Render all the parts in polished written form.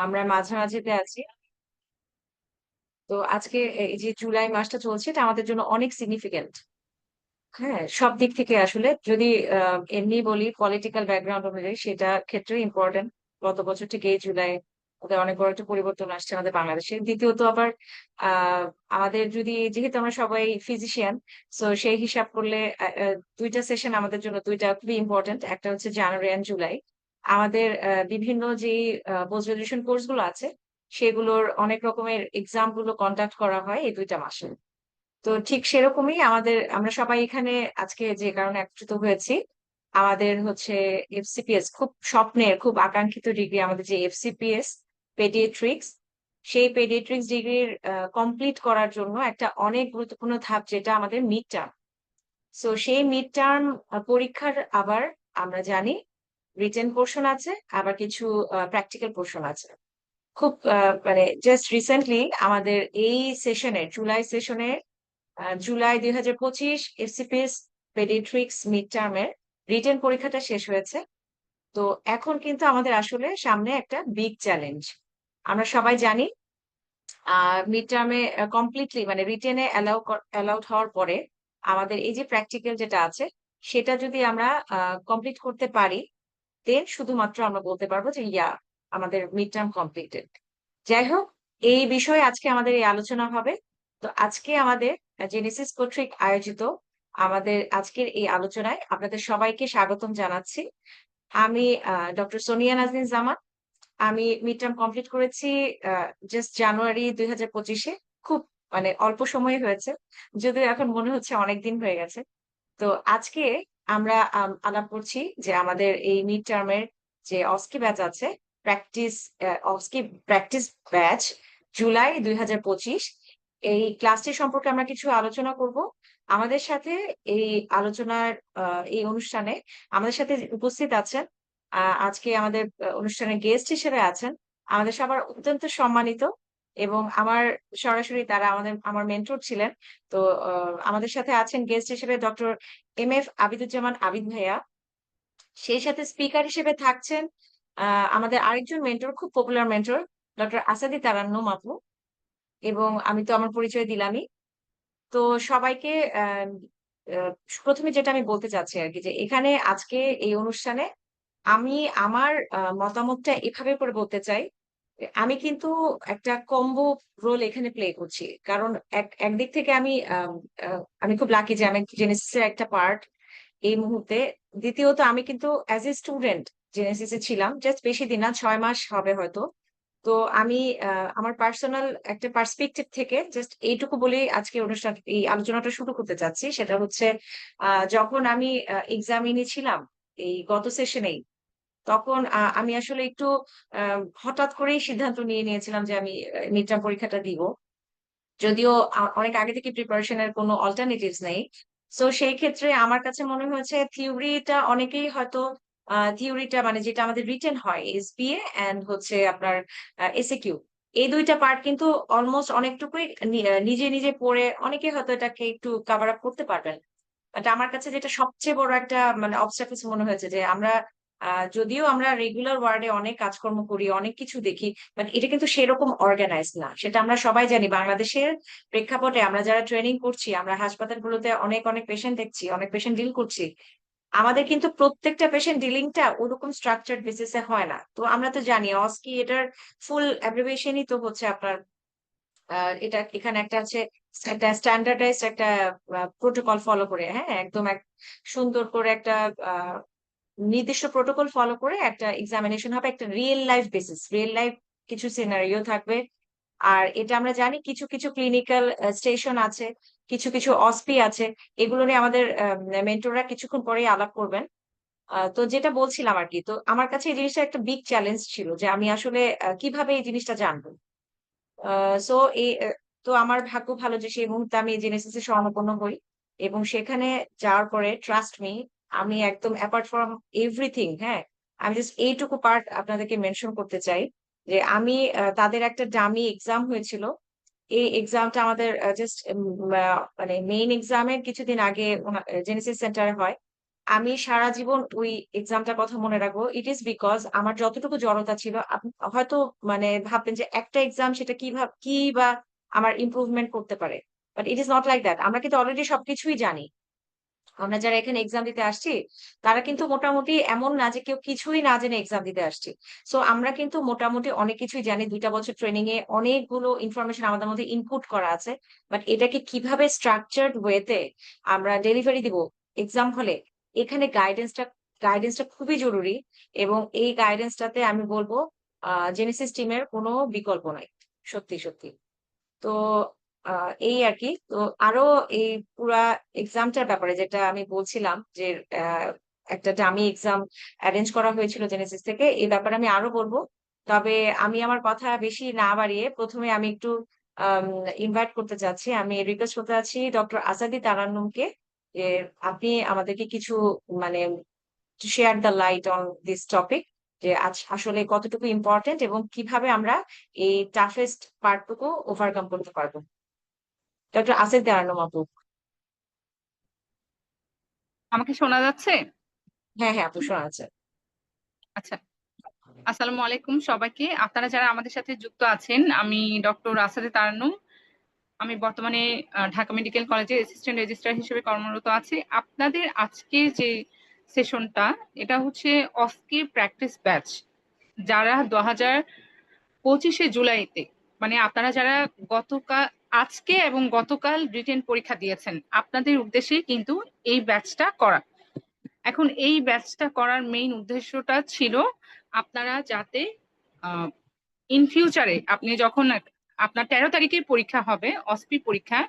আমরা মাঝামাঝিতে আছি। তো আজকে এই যে জুলাই মাসটা চলছে এটা আমাদের জন্য অনেক সিগনিফিকেন্ট। হ্যাঁ, সব দিক থেকে আসলে যদি এমনি বলি পলিটিক্যাল ব্যাকগ্রাউন্ড অনুযায়ী সেটা ক্ষেত্রে ইম্পর্টেন্ট। গত বছর থেকে এই জুলাই ওদের অনেক বড় একটা পরিবর্তন আসছে আমাদের বাংলাদেশে। দ্বিতীয়ত আবার আহ আমাদের যদি যেহেতু আমরা সবাই ফিজিশিয়ান, সো সেই হিসাব করলে দুইটা সেশন আমাদের জন্য দুইটা খুবই ইম্পর্টেন্ট। একটা হচ্ছে জানুয়ারি এন্ড জুলাই। আমাদের বিভিন্ন যে পোস্ট গ্রাজুয়েশন কোর্স গুলো আছে সেগুলোর অনেক রকমের এক্সাম গুলো কন্ডাক্ট করা হয় এই দুইটা মাসে। তো ঠিক সেরকমই আমরা সবাই এখানে আজকে যে কারণে একত্রিত হয়েছি, আমাদের হচ্ছে এফসিপিএস খুব স্বপ্নের খুব আকাঙ্ক্ষিত ডিগ্রি, আমাদের যে এফসিপিএস পেডিয়াট্রিক্স, সেই পেডিয়াট্রিক্স ডিগ্রির কমপ্লিট করার জন্য একটা অনেক গুরুত্বপূর্ণ ধাপ যেটা আমাদের মিড টার্ম। সো সেই মিড টার্ম পরীক্ষার আবার আমরা জানি রিটেন পোর্শন আছে, আবার কিছু প্র্যাকটিক্যাল পোর্শন আছে। খুব মানে জাস্ট রিসেন্টলি আমাদের এই সেশনের জুলাই সেশনের জুলাই 2025 এফসিপিএস পেডিয়াট্রিক্স মিড টার্মের রিটেন পরীক্ষাটা শেষ হয়েছে। তো এখন কিন্তু আমাদের আসলে সামনে একটা বিগ চ্যালেঞ্জ। আমরা সবাই জানি মিড টার্মে কমপ্লিটলি মানে রিটেনে অ্যালাউড হওয়ার পরে আমাদের এই যে প্র্যাকটিক্যাল যেটা আছে সেটা যদি আমরা কমপ্লিট করতে পারি, দেন শুধুমাত্র আমরা বলতে পারবো যে ইয়া আমাদের মিড টার্ম কমপ্লিটেড। যাই হোক, এই বিষয়ে আজকে আমাদের এই আলোচনা হবে। তো আজকে আমাদের জেনেসিস কর্তৃক আয়োজিত আমাদের আজকের এই আলোচনায় আপনাদের সবাইকে স্বাগতম জানাচ্ছি। আমি ডক্টর সোনিয়া নাজনীন জামান। আমি মিড টার্ম কমপ্লিট করেছি জাস্ট জানুয়ারি 2025-এ। খুব মানে অল্প সময় হয়েছে, যদিও এখন মনে হচ্ছে অনেকদিন হয়ে গেছে। তো আজকে আমরা আলাপ করছি যে আমাদের এই মিড টার্মের যে অস্কি ব্যাচ আছে, প্র্যাকটিস অস্কি প্র্যাকটিস ব্যাচ জুলাই 2025, এই ক্লাসটি সম্পর্কে আমরা কিছু আলোচনা করব। আমাদের সাথে এই আলোচনার এই অনুষ্ঠানে আমাদের সাথে উপস্থিত আছেন আজকে আমাদের অনুষ্ঠানে গেস্ট হিসেবে আছেন আমাদের সবার অত্যন্ত সম্মানিত, এবং সরাসরি তারা আমার মেন্টর ছিলেন। তো আমাদের সাথে আছেন গেস্ট হিসেবে ডক্টর এম এফ আবিদুজ্জামান আবিদ ভাইয়া। সেই সাথে স্পিকার হিসেবে থাকছেন আমাদের আরেকজন মেন্টর, খুব পপুলার মেন্টর, ডক্টর আসাদি তারান্নুম আপু। এবং আমি তো আমার পরিচয় দিলামই। তো সবাইকে আহ, আহ, প্রথমে যেটা আমি বলতে চাচ্ছি আর কি, যে এখানে আজকে এই অনুষ্ঠানে আমি আমার মতামতটা এভাবে করে বলতে চাই। আমি কিন্তু একটা কম্বো রোল এখানে প্লে করছি, কারণ একদিক থেকে আমি খুব লাকি যে আমি জেনেসিসের একটা পার্ট এই মুহূর্তে। দ্বিতীয়ত আমি কিন্তু অ্যাজ এ স্টুডেন্ট জেনেসিসে ছিলাম, জাস্ট বেশি দিন না, 6 মাস হবে হয়তো। তো আমি আমার পার্সোনাল একটা পার্সপেক্টিভ থেকে জাস্ট এইটুকু বলেই আজকে এই আলোচনাটা শুরু করতে চাচ্ছি। সেটা হচ্ছে যখন আমি এক্সামিনে ছিলাম এই গত সেশনেই, তখন আমি আসলে একটু হঠাৎ করেই সিদ্ধান্ত নিয়ে নিয়েছিলাম যে আমি মিড টার্ম পরীক্ষাটা দিব, যদিও অনেক আগে থেকে প্রিপারেশনের কোনো অল্টারনেটিভস নেই। সো সেই ক্ষেত্রে আমার কাছে মনে হয়েছে থিওরিটা অনেকেই হয়তো থিওরিটা মানে যেটা আমাদের রিটেন হয় এসবিএ এন্ড হচ্ছে আপনার এসএকিউ, এই দুইটা পার্ট কিন্তু অলমোস্ট অনেকটুকুই নিজে নিজে পড়ে অনেকে হয়তো এটাকে একটু কভার আপ করতে পারবেন। বাট আমার কাছে যেটা সবচেয়ে বড় একটা মানে অবস্টাকলস মনে হয়েছে যে আমরা যদিও আমরা রেগুলার ওয়ার্ডে অনেক কাজকর্ম করি, অনেক কিছু দেখি, বাট এটা কিন্তু সেরকম অর্গানাইজ না। সেটা আমরা সবাই জানি। বাংলাদেশের প্রেক্ষাপটে আমরা যারা ট্রেনিং করছি, আমরা হাসপাতালগুলোতে অনেক অনেক পেশেন্ট দেখছি, অনেক পেশেন্ট ডিল করছি, আমাদের কিন্তু প্রত্যেকটা পেশেন্ট ডিলিংটা ওরকম স্ট্রাকচার্ড বেসিসে হয় না। তো আমরা তো জানি অস্কি এটার ফুল অ্যাব্রিভিয়েশনই তো হচ্ছে আপনার এটা এখানে একটা আছে, একটা স্ট্যান্ডার্ডাইজ একটা প্রোটোকল ফলো করে, হ্যাঁ একদম এক সুন্দর করে একটা আহ, নির্দিষ্ট প্রোটোকল ফলো করে একটা এক্সামিনেশন হবে, একটা real life basis, real life কিছু সিনারিও থাকবে। আর এটা আমরা জানি কিছু কিছু ক্লিনিক্যাল স্টেশন আছে, কিছু কিছু অসপি আছে। এগুলো নিয়ে আমাদের মেন্টররা কিছুক্ষণ পরেই আলাপ করবেন। তো যেটা বলছিলাম আর কি, তো আমার কাছে এই জিনিসটা একটা বিগ চ্যালেঞ্জ ছিল যে আমি আসলে কিভাবে এই জিনিসটা জানবো। সো এই তো আমার ভাগ্য ভালো যে সেই মুহূর্তে আমি জেনেসিস এ শরণাপন্ন হই, এবং সেখানে যাওয়ার পরে ট্রাস্ট মি, আমি একদম অ্যাপার্ট ফ্রম এভরিথিং, হ্যাঁ আমি জাস্ট এইটুকু পার্ট আপনাদেরকে মেনশন করতে চাই যে আমি তাদের একটা ডামি এক্সাম হয়েছিল। এই এক্সামটা আমাদের জাস্ট মানে মেইন এক্সামের কিছুদিন আগে জেনেসিস সেন্টারে হয়। আমি সারা জীবন ওই এক্সামটার কথা মনে রাখবো। ইট ইজ বিকজ আমার যতটুকু জড়তা ছিল, আপনি হয়তো মানে ভাববেন যে একটা এক্সাম সেটা কি বা আমার ইমপ্রুভমেন্ট করতে পারে, but it is not like that. আমরা কিন্তু অলরেডি সবকিছুই জানি। আমরা যারা এখানে এক্সাম দিতে আসছি, তারা কিন্তু মোটামুটি এমন না যে কেউ কিছুই না জেনে এক্সাম দিতে আসছি। সো আমরা কিন্তু মোটামুটি অনেক কিছুই জানি। ২টা বছর ট্রেনিং এ অনেকগুলো ইনফরমেশন আমাদের মধ্যে ইনপুট করা আছে। বাট এটাকে কিভাবে স্ট্রাকচার্ড ওয়েতে আমরা ডেলিভারি দিব এক্সাম হলে, এখানে গাইডেন্সটা খুবই জরুরি। এবং এই গাইডেন্সটাতে আমি বলবো জেনেসিস টিমের কোনো বিকল্প নাই। সত্যি সত্যি। তো এই আর কি। তো আরো এই পুরা এক্সামটার ব্যাপারে যেটা আমি বলছিলাম যে আহ, একটা ডামি এক্সাম অ্যারেঞ্জ করা হয়েছিল জেনেসিস থেকে, এই ব্যাপারে আমি আরো বলবো। তবে আমি আমার কথা বেশি না বাড়িয়ে প্রথমে আমি একটু ইনভাইট করতে চাচ্ছি, আমি রিকোয়েস্ট করতে চাচ্ছি ডক্টর আসাদি তারান্নুমকে, যে আপনি আমাদেরকে কিছু মানে share the light on this topic, যে আজ আসলে কতটুকু ইম্পর্টেন্ট এবং কিভাবে আমরা এই টাফেস্ট পার্টটুকু ওভারকাম করতে পারবো। ডক্টর আসিফ দেওয়ান আপু। আমাকে শোনা যাচ্ছে? হ্যাঁ হ্যাঁ আপু, শোনা আছে। আচ্ছা, আসসালামু আলাইকুম সবাইকে। আপনারা যারা আমাদের সাথে যুক্ত আছেন, আমি ডক্টর রাসাদে তারান্নুম। আমি বর্তমানে ঢাকা মেডিকেল কলেজে অ্যাসিস্ট্যান্ট রেজিস্ট্রার হিসেবে কর্মরত আছি। আপনাদের আজকে যে সেশনটা, এটা হচ্ছে অস্কি প্র্যাকটিস ব্যাচ। যারা 2025 জুলাইতে, মানে আপনারা যারা গতকাল, আজকে এবং গতকাল রিটেন পরীক্ষা দিয়েছেন, আপনাদের উদ্দেশ্যে কিন্তু এই ব্যাচটা করা। এখন এই ব্যাচটা করার মেইন উদ্দেশ্যটা ছিল আপনারা যাতে ইন ফিউচারে আপনি যখন আপনার 13 তারিখে পরীক্ষা হবে, অসপি পরীক্ষা,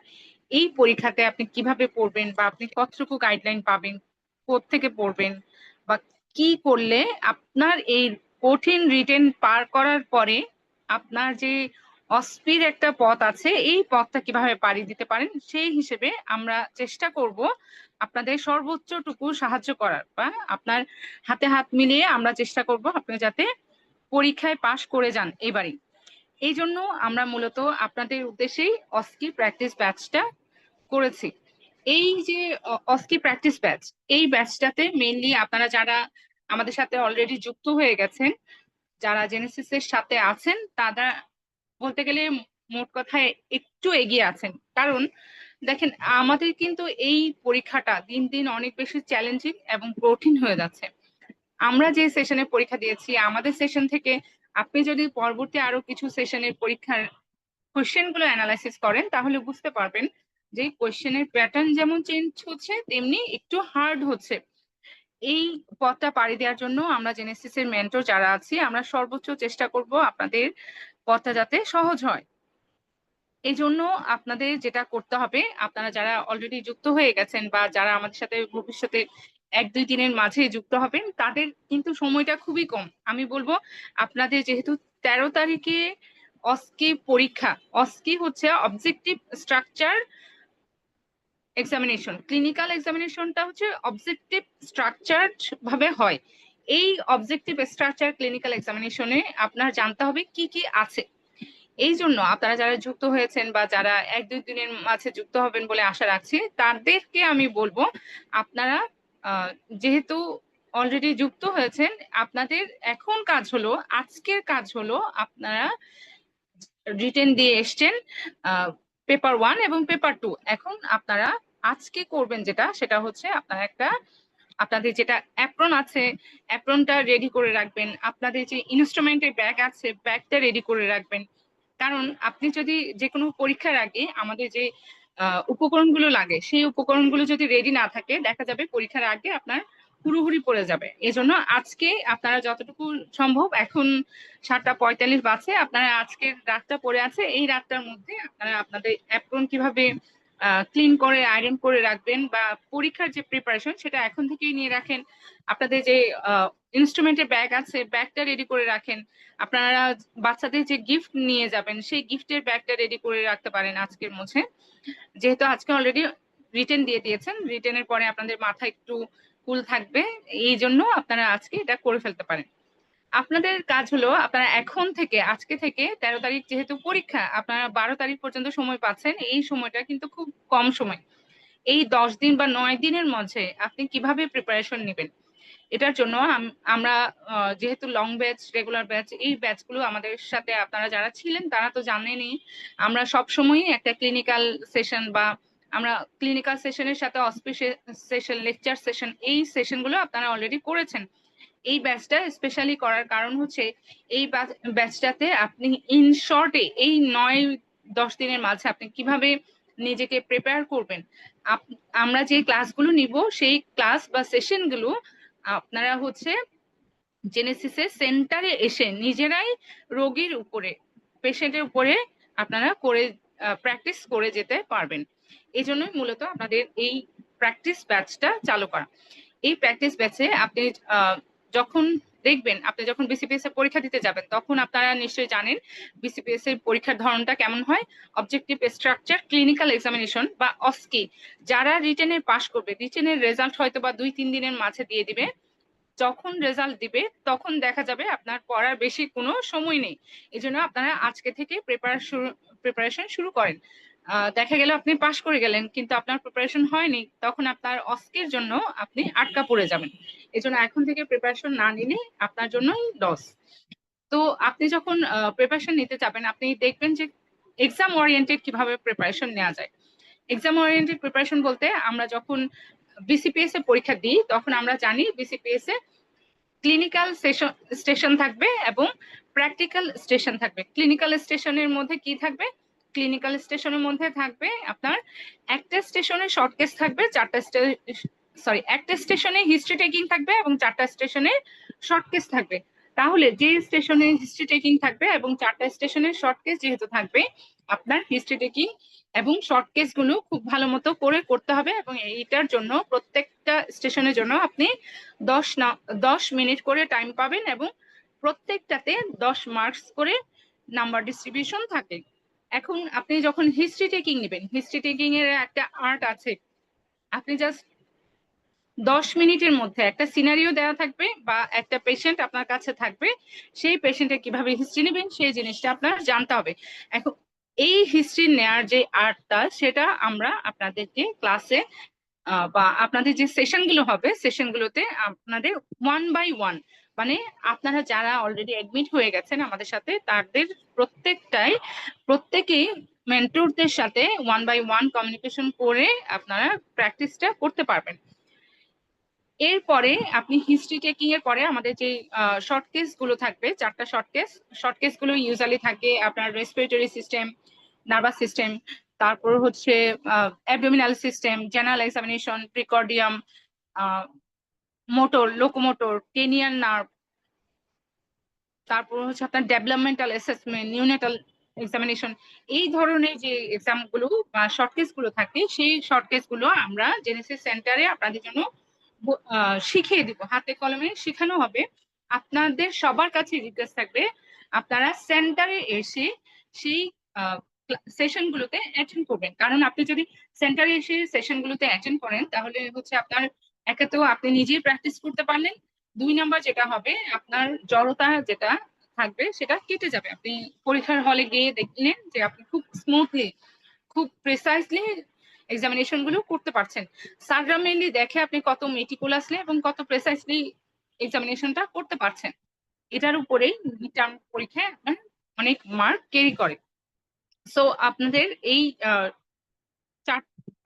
এই পরীক্ষাতে আপনি কিভাবে পড়বেন বা আপনি কতটুকু গাইডলাইন পাবেন, কোত্থেকে পড়বেন, বা কি করলে আপনার এই কঠিন রিটেন পার করার পরে আপনার যে অসপির একটা পথ আছে, এই পথটা কিভাবে পাড়ি দিতে পারেন, সেই হিসেবে আমরা চেষ্টা করব আপনাদের সর্বোচ্চটুকু সাহায্য করার, বা আপনার হাতে হাত মিলিয়ে আমরা চেষ্টা করব আপনি যাতে পরীক্ষায় পাশ করে যান এবারই। এই জন্য আমরা মূলত আপনাদের উদ্দেশ্যেই অস্কি প্র্যাকটিস ব্যাচটা করেছি। এই যে অস্কি প্র্যাকটিস ব্যাচ, এই ব্যাচটাতে মেইনলি আপনারা যারা আমাদের সাথে অলরেডি যুক্ত হয়ে গেছেন, যারা জেনেসিস এর সাথে আছেন, তারা বলতে গেলে মোট কথায় একটু এগিয়ে আছেন। কারণ দেখেন, আমাদের কিন্তু এই পরীক্ষাটা দিন দিন অনেক বেশি চ্যালেঞ্জিং এবং কঠিন হয়ে যাচ্ছে। আমরা যে সেশনে পরীক্ষা দিয়েছি, আমাদের সেশন থেকে আপনি যদি পরবর্তী আরো কিছু সেশনের পরীক্ষার কোশ্চেন গুলো অ্যানালাইসিস করেন, তাহলে বুঝতে পারবেন যে কোশ্চেনের প্যাটার্ন যেমন চেঞ্জ হচ্ছে, তেমনি একটু হার্ড হচ্ছে। এই পথটা পাড়ি দেওয়ার জন্য আমরা জেনেসিস এর মেন্টর যারা আছি, আমরা সর্বোচ্চ চেষ্টা করব আপনাদের পথটা যাতে সহজ হয়। এই জন্য আপনাদের যেটা করতে হবে, আপনারা যারা অলরেডি যুক্ত হয়ে গেছেন বা যারা আমাদের সাথে ভবিষ্যতে 1-2 দিনের মাঝে যুক্ত হবেন, তাদের কিন্তু সময়টা খুবই কম। আমি বলবো আপনাদের যেহেতু 13 তারিখে অস্কি পরীক্ষা, অস্কি হচ্ছে অবজেক্টিভ স্ট্রাকচার এক্সামিনেশন, ক্লিনিক্যাল এক্সামিনেশনটা হচ্ছে অবজেক্টিভ স্ট্রাকচার ভাবে হয়। এই অবজেক্টিভ স্ট্রাকচার ক্লিনিক্যাল এক্সামিনেশনে আপনার জানতে হবে কি কি আছে। এই জন্য আপনারা যারা যুক্ত হয়েছেন বা যারা 1-2 দিনের মাঝে যুক্ত হবেন বলে আশা রাখছি, তাদেরকে আমি বলবো আপনারা আহ, যেহেতু অলরেডি যুক্ত হয়েছেন, আপনাদের এখন কাজ হলো, আজকের কাজ হলো আপনারা রিটেন দিয়ে এসছেন পেপার 1 এবং পেপার 2। এখন আপনারা আজকে করবেন যেটা, সেটা হচ্ছে আপনারা একটা, আপনাদের যেটা অ্যাপ্রন আছে, অ্যাপ্রনটা রেডি করে রাখবেন। আপনাদের যে ইনস্ট্রুমেন্টের ব্যাগ আছে, ব্যাগটা রেডি করে রাখবেন। কারণ আপনি যদি যে কোনো পরীক্ষার আগে আমাদের যে উপকরণগুলো লাগে, সেই উপকরণগুলো যদি রেডি না থাকে, দেখা যাবে পরীক্ষার আগে আপনার হুড়োহুড়ি পড়ে যাবে। এজন্য আজকে আপনারা যতটুকু সম্ভব, এখন 7টা 45 বাজে, আপনারা আজকের রাতটা পড়ে আছে, এই রাতটার মধ্যে আপনারা আপনাদের অ্যাপ্রন কিভাবে ক্লিন করে আয়রন করে রাখবেন, বা পরীক্ষার যে প্রিপারেশন সেটা এখন থেকেই নিয়ে রাখেন। আপনাদের যে ইনস্ট্রুমেন্টের ব্যাগ আছে, ব্যাগটা রেডি করে রাখেন। আপনারা বাচ্চাদের যে গিফট নিয়ে যাবেন, সেই গিফটের ব্যাগটা রেডি করে রাখতে পারেন আজকের মধ্যে। যেহেতু আজকে অলরেডি রিটেন দিয়ে দিয়েছেন, রিটেনের পরে আপনাদের মাথা একটু কুল থাকবে, এই জন্য আপনারা আজকে এটা করে ফেলতে পারেন। আপনাদের কাজ হলো, আপনারা এখন থেকে, আজকে থেকে 13 তারিখ যেহেতু পরীক্ষা, আপনারা 12 তারিখ পর্যন্ত সময় পাচ্ছেন। এই সময়টা কিন্তু খুব কম সময়। এই 10 দিন বা 9 দিনের মাঝে আপনি কিভাবে প্রিপারেশন নেবেন। এটার জন্য আমরা যেহেতু লং ব্যাচ, রেগুলার ব্যাচ, এই ব্যাচগুলো আমাদের সাথে আপনারা যারা ছিলেন তারা তো জানেনই, আমরা সবসময়ই একটা ক্লিনিক্যাল সেশন বা আমরা ক্লিনিক্যাল সেশনের সাথে অস্পিসিয়াস সেশন, লেকচার সেশন, এই সেশনগুলো আপনারা অলরেডি করেছেন। এই ব্যাচটা স্পেশালি করার কারণ হচ্ছে এই ব্যাচটাতে আপনি ইন শর্টে এই 9-10 দিনের মাঝে আপনি কিভাবে নিজেকে প্রিপেয়ার করবেন। আমরা যে ক্লাসগুলো নিব সেই ক্লাস বা সেশনগুলো আপনারা হচ্ছে জেনেসিসের সেন্টারে এসে নিজেরাই রোগীর উপরে, পেশেন্টের উপরে আপনারা করে প্র্যাকটিস করে যেতে পারবেন। এই জন্যই মূলত আপনাদের এই প্র্যাকটিস ব্যাচটা চালু করা। এই প্র্যাকটিস ব্যাচে আপনি যখন দেখবেন, আপনি যখন বিসিপিএস এর পরীক্ষা দিতে যাবেন তখন আপনারা নিশ্চয়ই জানেন বিসিপিএস এর পরীক্ষার ধরনটা কেমন হয়। অবজেক্টিভ স্ট্রাকচার ক্লিনিক্যাল এক্সামিনেশন বা অস্কি, যারা রিটেনের পাশ করবে, রিটেনের রেজাল্ট হয়তো বা 2-3 দিনের মাঝে দিয়ে দিবে। যখন রেজাল্ট দিবে তখন দেখা যাবে আপনার পড়ার বেশি কোনো সময় নেই। এই জন্য আপনারা আজকে থেকে প্রিপারেশন শুরু করেন। দেখা গেল আপনি পাশ করে গেলেন কিন্তু আপনার প্রিপারেশন হয়নি, তখন আপনার অস্কের জন্য আপনি আটকা পড়ে যাবেন। এই জন্য এখন থেকে প্রিপারেশন না নিলে আপনার জন্যই লস। তো আপনি যখন প্রিপারেশন নিতে যাবেন আপনি দেখবেন যে এক্সাম ওরিয়েন্টেড কিভাবে প্রিপারেশন নেওয়া যায়। এক্সাম ওরিয়েন্টেড প্রিপারেশন বলতে, আমরা যখন বিসিপিএস এ পরীক্ষা দিই তখন আমরা জানি বিসিপিএস এ ক্লিনিক্যাল স্টেশন থাকবে এবং প্র্যাকটিক্যাল স্টেশন থাকবে। ক্লিনিক্যাল স্টেশনের মধ্যে কি থাকবে? ক্লিনিক্যাল স্টেশনের মধ্যে থাকবে আপনার একটা স্টেশনে শর্ট কেস থাকবে, একটা স্টেশনে হিস্ট্রি টেকিং থাকবে এবং 4টা স্টেশনে শর্ট কেস থাকবে। তাহলে যে স্টেশনে হিস্ট্রি টেকিং থাকবে এবং 4টা স্টেশনে শর্ট কেস যেহেতু থাকবে, আপনার হিস্ট্রি টেকিং এবং শর্ট কেস গুলো খুব ভালো মতো করে করতে হবে। এবং এইটার জন্য প্রত্যেকটা স্টেশনের জন্য আপনি 10 মিনিট করে টাইম পাবেন এবং প্রত্যেকটাতে 10 মার্কস করে নাম্বার ডিস্ট্রিবিউশন থাকে। এখন আপনি যখন হিস্ট্রি টেকিং নেবেন, হিস্ট্রি টেকিং এর একটা আর্ট আছে। আপনি জাস্ট 10 মিনিটের মধ্যে একটা সিনারিও দেওয়া থাকবে বা একটা পেশেন্ট আপনার কাছে থাকবে, সেই পেশেন্টের কিভাবে হিস্ট্রি নেবেন সেই জিনিসটা আপনার জানতে হবে। এখন এই হিস্ট্রি নেয়ার যে আর্টটা, সেটা আমরা আপনাদেরকে ক্লাসে বা আপনাদের যে সেশনগুলো হবে সেশনগুলোতে আপনাদের 1 বাই 1, মানে আপনারা যারা অলরেডি অ্যাডমিট হয়ে গেছেন আমাদের সাথে তাদের প্রত্যেকেই মেন্টরদের সাথে 1 বাই 1 কমিউনিকেশন করে আপনারা প্র্যাকটিসটা করতে পারবেন। এরপরে আপনি হিস্ট্রি টেকিং এর পরে আমাদের যে শর্ট কেস গুলো থাকবে, 4টা শর্ট কেস গুলো ইউজুয়ালি থাকে আপনার রেসপিরেটরি সিস্টেম, নার্ভাস সিস্টেম, তারপর হচ্ছে abdominal system, general examination, precordium, motor, locomotor, cranial nerve, তারপর হচ্ছে আপনার ডেভেলপমেন্টাল অ্যাসেসমেন্ট, নিউনেটাল এক্সামিনেশন। এই ধরনের যে এক্সাম গুলো বা শর্ট কেস গুলো থাকে, সেই শর্ট কেস গুলো আমরা জেনেসিস সেন্টারে আপনাদের জন্য শিখিয়ে দিব, হাতে কলমে শেখানো হবে। আপনাদের সবার কাছে রিকোয়েস্ট থাকবে আপনারা সেন্টারে এসে সেই সেশন গুলোতে অ্যাটেন্ড করবেন। কারণ আপনি যদি সেন্টারে এসে সেশন গুলোতে অ্যাটেন্ড করেন তাহলে হচ্ছে আপনার একে তো আপনি নিজেই প্র্যাকটিস করতে পারলেন, 2 নাম্বার যেটা হবে আপনার জড়তা যেটা থাকবে সেটা কেটে যাবে। আপনি পরীক্ষার হলে গিয়ে দেখলেন যে আপনি খুব স্মুথলি, খুব প্রিসাইসলি এক্সামিনেশন গুলো করতে পারছেন। স্যাররা মেইনলি দেখে আপনি কত মেটিকুলাসলি এবং কত প্রিসাইসলি এক্সামিনেশনটা করতে পারছেন। এটার উপরেই মিড টার্ম পরীক্ষায় আপনার অনেক মার্ক ক্যারি করে। সো আপনাদের এই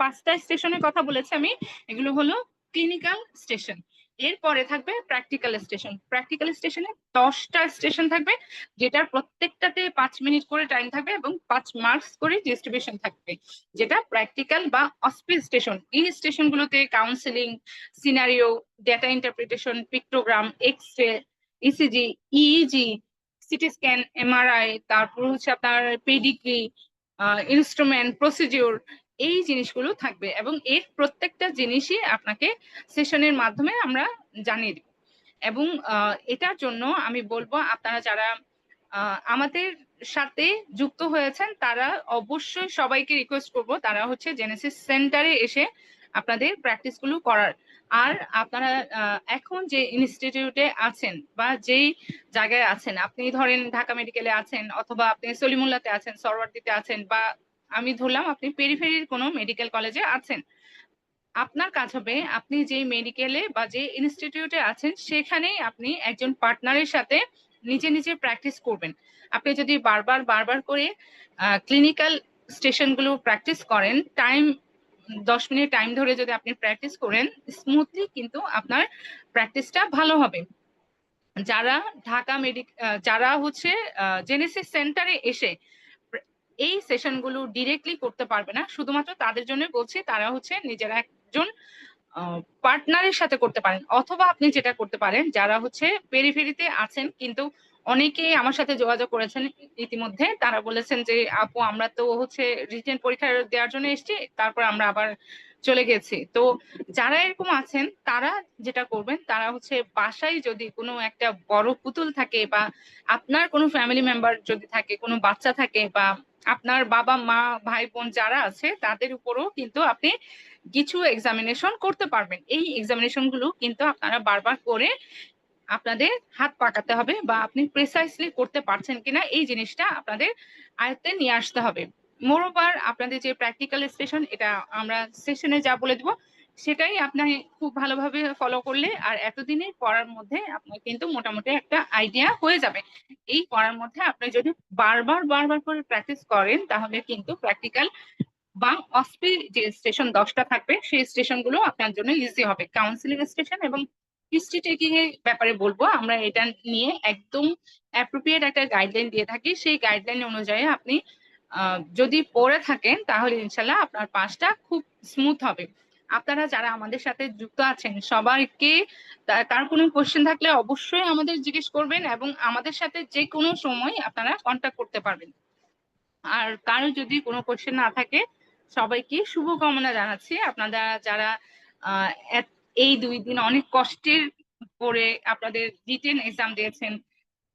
5টা স্টেশনের কথা বলেছি আমি, এগুলো হলো ক্লিনিক্যাল স্টেশন। এরপরে থাকবে প্র্যাকটিক্যাল স্টেশন। প্র্যাকটিক্যাল স্টেশনে 10টা স্টেশন থাকবে, যেটার প্রত্যেকটাতে 5 মিনিট করে টাইম থাকবে এবং 5 মার্কস করে ডিস্ট্রিবিউশন থাকবে, যেটা প্র্যাকটিক্যাল বা অস্পিস স্টেশন। এই স্টেশনগুলোতে counselling, scenario, data interpretation, pictogram, X ray, ECG, EEG, CT scan, MRI, তারপর হচ্ছে আপনার পেডিগ্রি, ইনস্ট্রুমেন্ট, প্রসিডিউর, এই জিনিসগুলো থাকবে এবং এর প্রত্যেকটা জিনিসই আপনাকে সেশনের মাধ্যমে আমরা জানিয়ে দিব। এবং এটার জন্য আমি বলবো আপনারা যারা আমাদের সাথে যুক্ত হয়েছেন তারা অবশ্যই সবাইকে রিকোয়েস্ট করব তারা হচ্ছে জেনেসিস সেন্টারে এসে আপনাদের প্র্যাকটিস গুলো করার। আর আপনারা এখন যে ইনস্টিটিউটে আছেন বা যেই জায়গায় আছেন, আপনি ধরেন ঢাকা মেডিকেলে আছেন অথবা আপনি সলিমুল্লাহতে আছেন, সরওয়ার্দীতে আছেন, বা আমি ধরলাম আপনি পেরিফেরির কোনো মেডিকেল কলেজে আছেন, আপনার কাজ হবে আপনি যে মেডিকেলে বা যে ইনস্টিটিউটে আছেন সেখানেই আপনি একজন পার্টনারের সাথে নিজে নিজে প্র্যাকটিস করবেন। আপনি যদি বারবার বারবার করে ক্লিনিক্যাল স্টেশনগুলো প্র্যাকটিস করেন, 10 মিনিট টাইম ধরে যদি আপনি প্র্যাকটিস করেন, স্মুথলি কিন্তু আপনার প্র্যাকটিসটা ভালো হবে। যারা ঢাকা যারা হচ্ছে জেনেসিস সেন্টারে এসে এই সেশনগুলো ডিরেক্টলি করতে পারবে না, শুধুমাত্র তাদের জন্য বলছি, তারা হচ্ছে নিজেরা একজন পার্টনারের সাথে করতে পারেন। অথবা আপনি যেটা করতে পারেন, যারা হচ্ছে পেরিফেরিতে আছেন কিন্তু অনেকেই আমার সাথে যোগাযোগ করেছেন ইতিমধ্যে, তারা বলেছেন যে আপু আমরা তো হচ্ছে রিটেন পরীক্ষা দেওয়ার জন্য এসেছি, তারপর আমরা আবার চলে গেছি। তো যারা এরকম আছেন তারা যেটা করবেন, তারা হচ্ছে বাসায় যদি কোনো একটা বড় পুতুল থাকে, বা আপনার কোনো ফ্যামিলি মেম্বার যদি থাকে, কোনো বাচ্চা থাকে, বা আপনার বাবা মা ভাই বোন যারা আছে তাদের উপরও কিন্তু আপনি কিছু এক্সামিনেশন করতে পারবেন। এই এক্সামিনেশন গুলো কিন্তু আপনারা বারবার করে আপনাদের হাত পাকাতে হবে, বা আপনি প্রিসাইসলি করতে পারছেন কিনা এই জিনিসটা আপনাদের আয়ত্তে নিয়ে আসতে হবে। মোরওভার আপনাদের যে প্র্যাকটিক্যাল সেশন, এটা আমরা সেশনে যা বলে দিব সেটাই আপনি খুব ভালোভাবে ফলো করলে আর এতদিনের পড়ার মধ্যে আপনার কিন্তু মোটামুটি একটা আইডিয়া হয়ে যাবে। এই পড়ার মধ্যে আপনি যদি বারবার বারবার করে প্র্যাকটিস করেন তাহলে কিন্তু প্র্যাকটিক্যাল বা অসপি যে স্টেশন 10টা থাকবে সেই স্টেশন গুলো আপনার জন্য ইজি হবে। কাউন্সিলিং স্টেশন এবং হিস্ট্রি টেকিং এর ব্যাপারে বলবো, আমরা এটা নিয়ে একদম অ্যাপ্রোপ্রিয়েট একটা গাইডলাইন দিয়ে থাকি। সেই গাইডলাইন অনুযায়ী আপনি যদি পড়ে থাকেন তাহলে ইনশাল্লাহ আপনার পাসটা খুব স্মুথ হবে। আপনারা যারা আমাদের সাথে যুক্ত আছেন সবাইকে তার কোনো কোশ্চেন থাকলে অবশ্যই আমাদের জিজ্ঞেস করবেন, এবং আমাদের সাথে যে কোনো সময় আপনারা কন্ট্যাক্ট করতে পারবেন। আর কারো যদি কোনো কোশ্চেন না থাকে, সবাইকে শুভকামনা জানাচ্ছি। আপনারা যারা আহ, এই 2 দিন অনেক কষ্টের পরে আপনাদের রিটেন এক্সাম দিয়েছেন,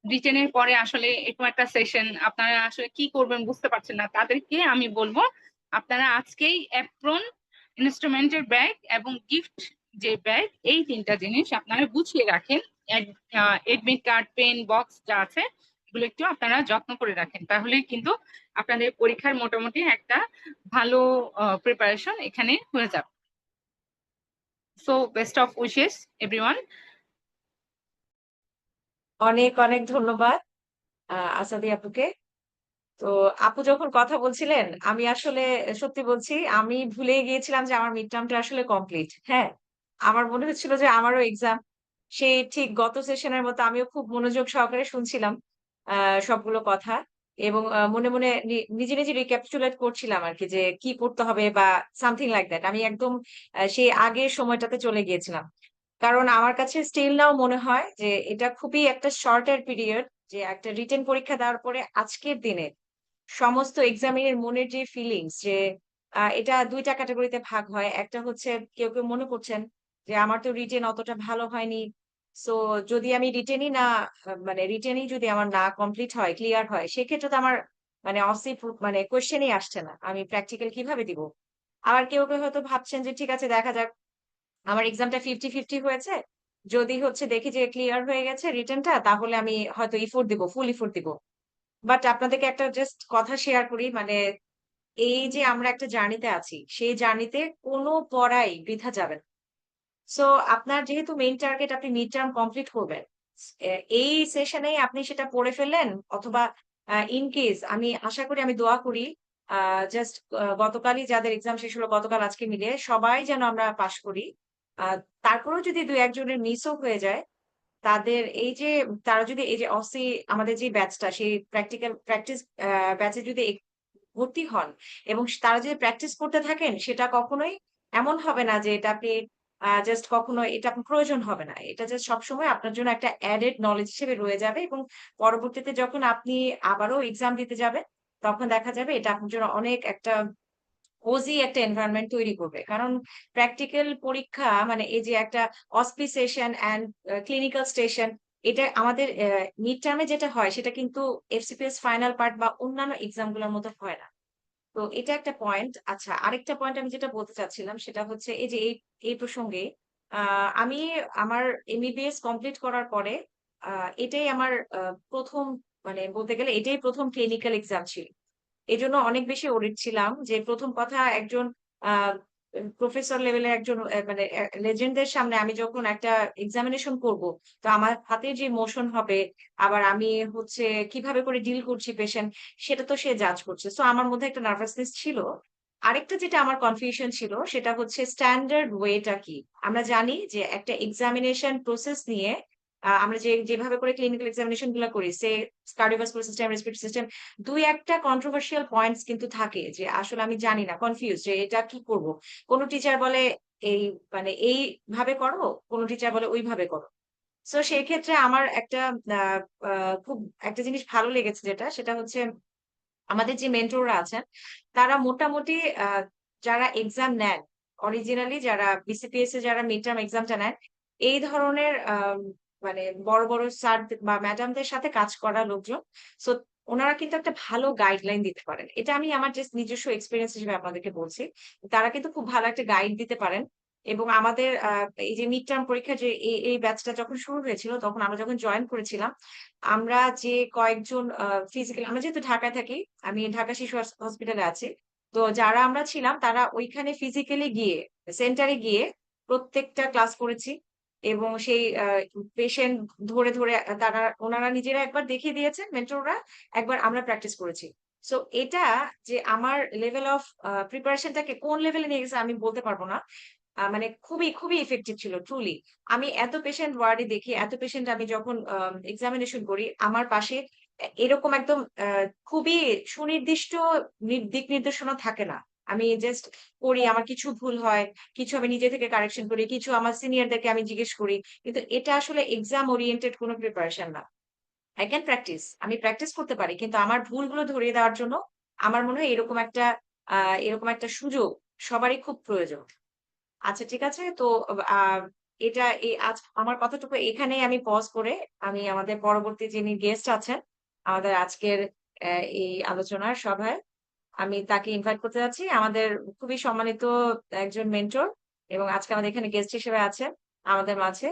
রিটেনের পরে আসলে এরকম একটা সেশন আপনারা আসলে কি করবেন বুঝতে পারছেন না, তাদেরকে আমি বলবো আপনারা আজকেই অ্যাপ্রন, ইনস্ট্রুমেন্টের ব্যাগ এবং গিফট যে ব্যাগ, এই 3টা জিনিস আপনারা গুছিয়ে রাখেন। এডমিট কার্ড, পেন, বক্স যা আছে এগুলো একটু আপনারা যত্ন করে রাখেন, তাহলে কিন্তু আপনাদের পরীক্ষার মোটামুটি একটা ভালো প্রিপারেশন এখানে হয়ে যাবে। So best of wishes everyone. অনেক অনেক ধন্যবাদ আসাদি আপুকে। তো আপু যখন কথা বলছিলেন আমি আসলে সত্যি বলছি আমি ভুলে গিয়েছিলাম যে আমার মিড টার্মটা আসলে কমপ্লিট। হ্যাঁ, আমার মনে হচ্ছিল যে আমারও এক্সাম। সেই ঠিক গত সেশনের মতো আমিও খুব মনোযোগ সহকারে শুনছিলাম সবগুলো কথা, এবং মনে মনে নিজে নিজে রিক্যাপিচুলেট করছিলাম আর কি, যে কি করতে হবে বা সামথিং লাইক দ্যাট। আমি একদম সেই আগের সময়টাতে চলে গিয়েছিলাম। কারণ আমার কাছে স্টিল নাও মনে হয় যে এটা খুবই একটা শর্টের পিরিয়ড, যে একটা রিটেন পরীক্ষা দেওয়ার পরে আজকের দিনে সমস্ত এক্সামিনের মনের যে ফিলিংস, যে এটা 2টা ক্যাটাগরিতে ভাগ হয়। একটা হচ্ছে কেউ কেউ মনে করছেন যে আমার তো রিটেন অতটা ভালো হয়নি, সো যদি আমি রিটেনই না মানে রিটেনই যদি আমার না কমপ্লিট হয়, ক্লিয়ার হয়, সেক্ষেত্রে তো আমার মানে অসি মানে কোয়েশ্চেনই আসছে না, আমি প্র্যাকটিক্যাল কিভাবে দিব। আবার কেউ কেউ হয়তো ভাবছেন যে ঠিক আছে দেখা যাক, আমার এক্সামটা 50-50 হয়েছে, যদি হচ্ছে দেখি যে ক্লিয়ার হয়ে গেছে রিটেনটা, তাহলে আমি হয়তো ইফোর্ট দিব, ফুল ইফোর্ট দিব। বাট আপনাদেরকে একটা জাস্ট কথা শেয়ার করি, মানে এই যে আমরা একটা জার্নিতে আছি, সেই জার্নিতে কোনো পড়াই বৃথা যাবে না। সো আপনার যেহেতু মেইন টার্গেট আপনি মিড টার্ম কমপ্লিট করবেন, এই সেশনেই আপনি সেটা পড়ে ফেললেন, অথবা ইন কেস, আমি আশা করি, আমি দোয়া করি জাস্ট গতকালই যাদের এক্সাম শেষ হলো, গতকাল আজকে মিলে সবাই যেন আমরা পাশ করি। আহ তারপরেও যদি 2-1 জনের মিসও হয়ে যায়, তাদের এই যে তারা যদি এই যে অসি আমাদের যে ব্যাচটা, সেই প্র্যাকটিক্যাল প্র্যাকটিস ব্যাচে যদি ভর্তি হন এবং তারা যদি প্র্যাকটিস করতে থাকেন, সেটা কখনোই এমন হবে না যে এটা আপনি জাস্ট কখনো এটা আপনার প্রয়োজন হবে না, এটা জাস্ট সবসময় আপনার জন্য একটা অ্যাডেড নলেজ হিসেবে রয়ে যাবে। এবং পরবর্তীতে যখন আপনি আবারও এক্সাম দিতে যাবেন, তখন দেখা যাবে এটা আপনার জন্য অনেক একটা কোজি একটা এনভায়রনমেন্ট তৈরি করবে। কারণ প্র্যাকটিক্যাল পরীক্ষা মানে এই যে একটা অসপিসিয়েশন অ্যান্ড ক্লিনিক্যাল স্টেশন, এটা আমাদের মিড টার্মে যেটা হয় সেটা কিন্তু এফসিপিএস ফাইনাল পার্ট বা অন্যান্য এক্সাম গুলোর মতো হয় না। তো এটা একটা পয়েন্ট। আচ্ছা, আরেকটা পয়েন্ট আমি যেটা বলতে চাচ্ছিলাম সেটা হচ্ছে এই যে এই প্রসঙ্গে আমি আমার এমবিবিএস কমপ্লিট করার পরে এটাই আমার প্রথম, মানে বলতে গেলে এটাই প্রথম ক্লিনিক্যাল এক্সাম ছিল। এই জন্য অনেক বেশি ওরিড ছিলাম, যে প্রথম কথা একজন প্রফেসর লেভেলের একজন মানে লেজেন্ডদের সামনে আমি যখন একটা এক্সামিনেশন করব, তো আমার হাতে যে মোশন হবে, আবার আমি হচ্ছে কিভাবে করে ডিল করছি পেশেন্ট, সেটা তো সে জাজ করছে। সো আমার মধ্যে একটা নার্ভাসনেস ছিল। আরেকটা যেটা আমার কনফিউশন ছিল সেটা হচ্ছে স্ট্যান্ডার্ড ওয়েটা কি। আমরা জানি যে একটা এক্সামিনেশন প্রসেস নিয়ে আমরা যেভাবে করে ক্লিনিক্যাল এক্সামিনেশন গুলো করি, সে কার্ডিওভাস্কুলার সিস্টেম, রেসপিরেটরি সিস্টেম, দুই একটা কন্ট্রোভার্সিয়াল পয়েন্টস কিন্তু থাকে যে আসলে আমি জানি না, কনফিউজ যে এটা কি করব। কোনো টিচার বলে এই মানে এইভাবে করো, কোনো টিচার বলে ওইভাবে করো। সো সেই ক্ষেত্রে আমার একটা আহ, খুব একটা জিনিস ভালো লেগেছে, যেটা সেটা হচ্ছে আমাদের যে মেন্টররা আছেন তারা মোটামুটি যারা এক্সাম নেন, অরিজিনালি যারা বিসিপিএস এ যারা মিড টার্ম এক্সামটা নেন, এই ধরনের মানে বড় বড় স্যার বা ম্যাডামদের সাথে কাজ করা লোকজন। সো ওনারা কিন্তু একটা ভালো গাইডলাইন দিতে পারেন। এটা আমি আমার যে নিজস্ব এক্সপিরিয়েন্স হিসেবে আপনাদেরকে বলছি। তারা কিন্তু খুব ভালো একটা গাইড দিতে পারেন। এবং আমাদের এই যে মিড টার্ম পরীক্ষা যে এই ব্যাচটা যখন শুরু হয়েছিল, তখন আমরা যখন জয়েন করেছিলাম, আমরা যে কয়েকজন ফিজিক্যাল, আমরা যেহেতু ঢাকায় থাকি, আমি ঢাকা শিশু হসপিটালে আছি, তো যারা আমরা ছিলাম তারা ওইখানে ফিজিক্যালি গিয়ে, সেন্টারে গিয়ে প্রত্যেকটা ক্লাস করেছি। এবং সেই পেশেন্ট ধরে ধরে তারা ওনারা নিজেরা একবার দেখিয়ে দিয়েছেন মেন্টররা, একবার আমরা প্র্যাকটিস করেছি। সো এটা যে আমার লেভেল অফ প্রিপারেশনটাকে কোন লেভেলে নিয়ে গেছে আমি বলতে পারবো না। মানে খুবই খুবই ইফেক্টিভ ছিল ট্রুলি। আমি এত পেশেন্ট ওয়ার্ডে দেখি, এত পেশেন্ট আমি যখন এক্সামিনেশন করি, আমার পাশে এরকম একদম খুবই সুনির্দিষ্ট দিক নির্দেশনা থাকে না। আমি জাস্ট করি, আমার কিছু ভুল হয়, কিছু আমি নিজে থেকে কারেকশন করি, কিছু আমার সিনিয়রদেরকে আমি জিজ্ঞেস করি। কিন্তু এটা আসলে এক্সাম ওরিয়েন্টেড কোনো প্রিপারেশন না। আই ক্যান প্র্যাকটিস, আমি প্র্যাকটিস করতে পারি, কিন্তু আমার ভুলগুলো ধরিয়ে দেওয়ার জন্য আমার মনে হয় এরকম একটা সুযোগ সবারই খুব প্রয়োজন। আচ্ছা, ঠিক আছে। তো আহ এটা আজ আমার কথাটুকু এখানেই আমি পজ করে আমি আমাদের পরবর্তী যিনি গেস্ট আছেন আমাদের আজকের এই আলোচনার সভায়, আমি তাকে ইনভাইট করতে যাচ্ছি। আমাদের খুবই সম্মানিত একজন মেন্টর, এবং আজকে আমাদের এখানে গেস্ট হিসেবে আছেন আমাদের মাঝে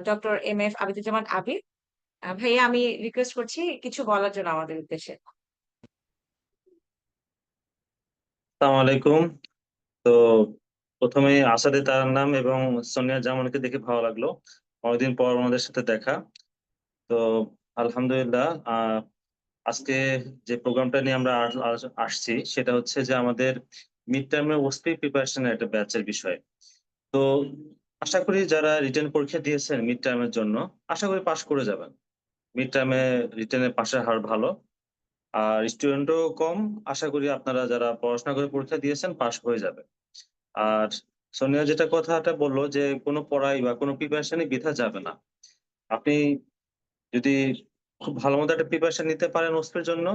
ডক্টর এম এফ আবিদুজ্জামান আবিদ। ভাইয়া, আমি রিকোয়েস্ট করছি কিছু বলার জন্য আমাদের উদ্দেশ্যে। আসসালামু আলাইকুম। তো প্রথমে আসাদে তার নাম এবং সোনিয়া জামানকে দেখে ভালো লাগলো, অনেকদিন পর ওনাদের সাথে দেখা। তো আলহামদুলিল্লাহ, আজকে যে প্রোগ্রামটা নিয়ে আমরা আসছি সেটা হচ্ছে যে আমাদের মিড টার্মের ওসপি প্রিপারেশনের একটা ব্যাচের বিষয়। তো আশা করি যারা রিটেন পরীক্ষা দিয়েছেন মিড টার্মের জন্য, আশা করি পাশ করে যাবেন। মিড টার্মে রিটেনে পাশের হার ভালো, আর স্টুডেন্টও কম। আশা করি আপনারা যারা পড়াশোনা করে পরীক্ষা দিয়েছেন পাশ হয়ে যাবে। আর সোনিয়া যেটা কথাটা বললো যে কোনো পড়াই বা কোনো প্রিপারেশনই বৃথা যাবে না। আপনি যদি খুব ভালো মতো একটা প্রিপারেশন নিতে পারেন ওসপির জন্য,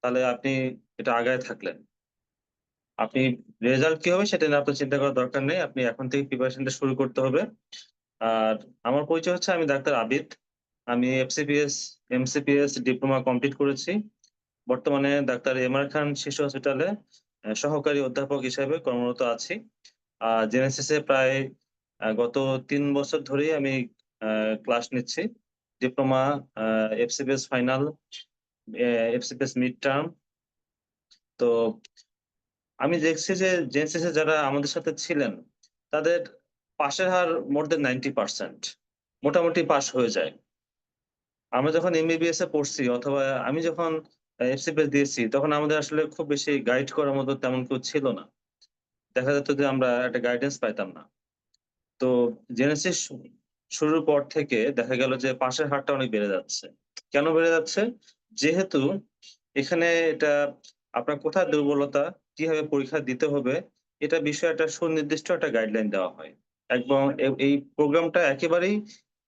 তাহলে আপনি এটা আগায় থাকলেন। আপনি রেজাল্ট কি হবে সেটা নিয়ে আপনার চিন্তা করার দরকার নেই, আপনি এখন থেকে প্রিপারেশনটা শুরু করতে হবে। আর আমার পরিচয় হচ্ছে, আমি ডাক্তার আবিদ। আমি এফসিপিএস এমসিপিএস ডিপ্লোমা কমপ্লিট করেছি। বর্তমানে ডাক্তার এমআর খান শিশু হসপিটালে সহকারী অধ্যাপক হিসেবে কর্মরত আছি। জেনেসিস এ প্রায় গত 3 বছর ধরেই আমি ক্লাস নিচ্ছি। Diploma, FCPS final, FCPS mid term. তো আমি দেখছি যে জেনেসিস এ যারা আমাদের সাথে ছিলেন তাদের পাশের হার মোর দেন 90%, মোটামুটি পাস হয়ে যায়। আমরা যখন এমবিবিএস এ পড়ছি অথবা আমি যখন এফসিপিএস দিয়েছি, তখন আমাদের আসলে খুব বেশি গাইড করার মতো তেমন কেউ ছিল না। দেখা যেত যে আমরা একটা গাইডেন্স পাইতাম না। তো জেনেসিস শুরুর পর থেকে দেখা গেল যে পাশের হারটা অনেক বেড়ে যাচ্ছে। কেন বেড়ে যাচ্ছে? যেহেতু এখানে এটা আপনার কোথায় দুর্বলতা, কিভাবে পরীক্ষা দিতে হবে, এটা বিষয়ে একটা সুনির্দিষ্ট একটা গাইডলাইন দেওয়া হয়। এবং এই প্রোগ্রামটা একেবারেই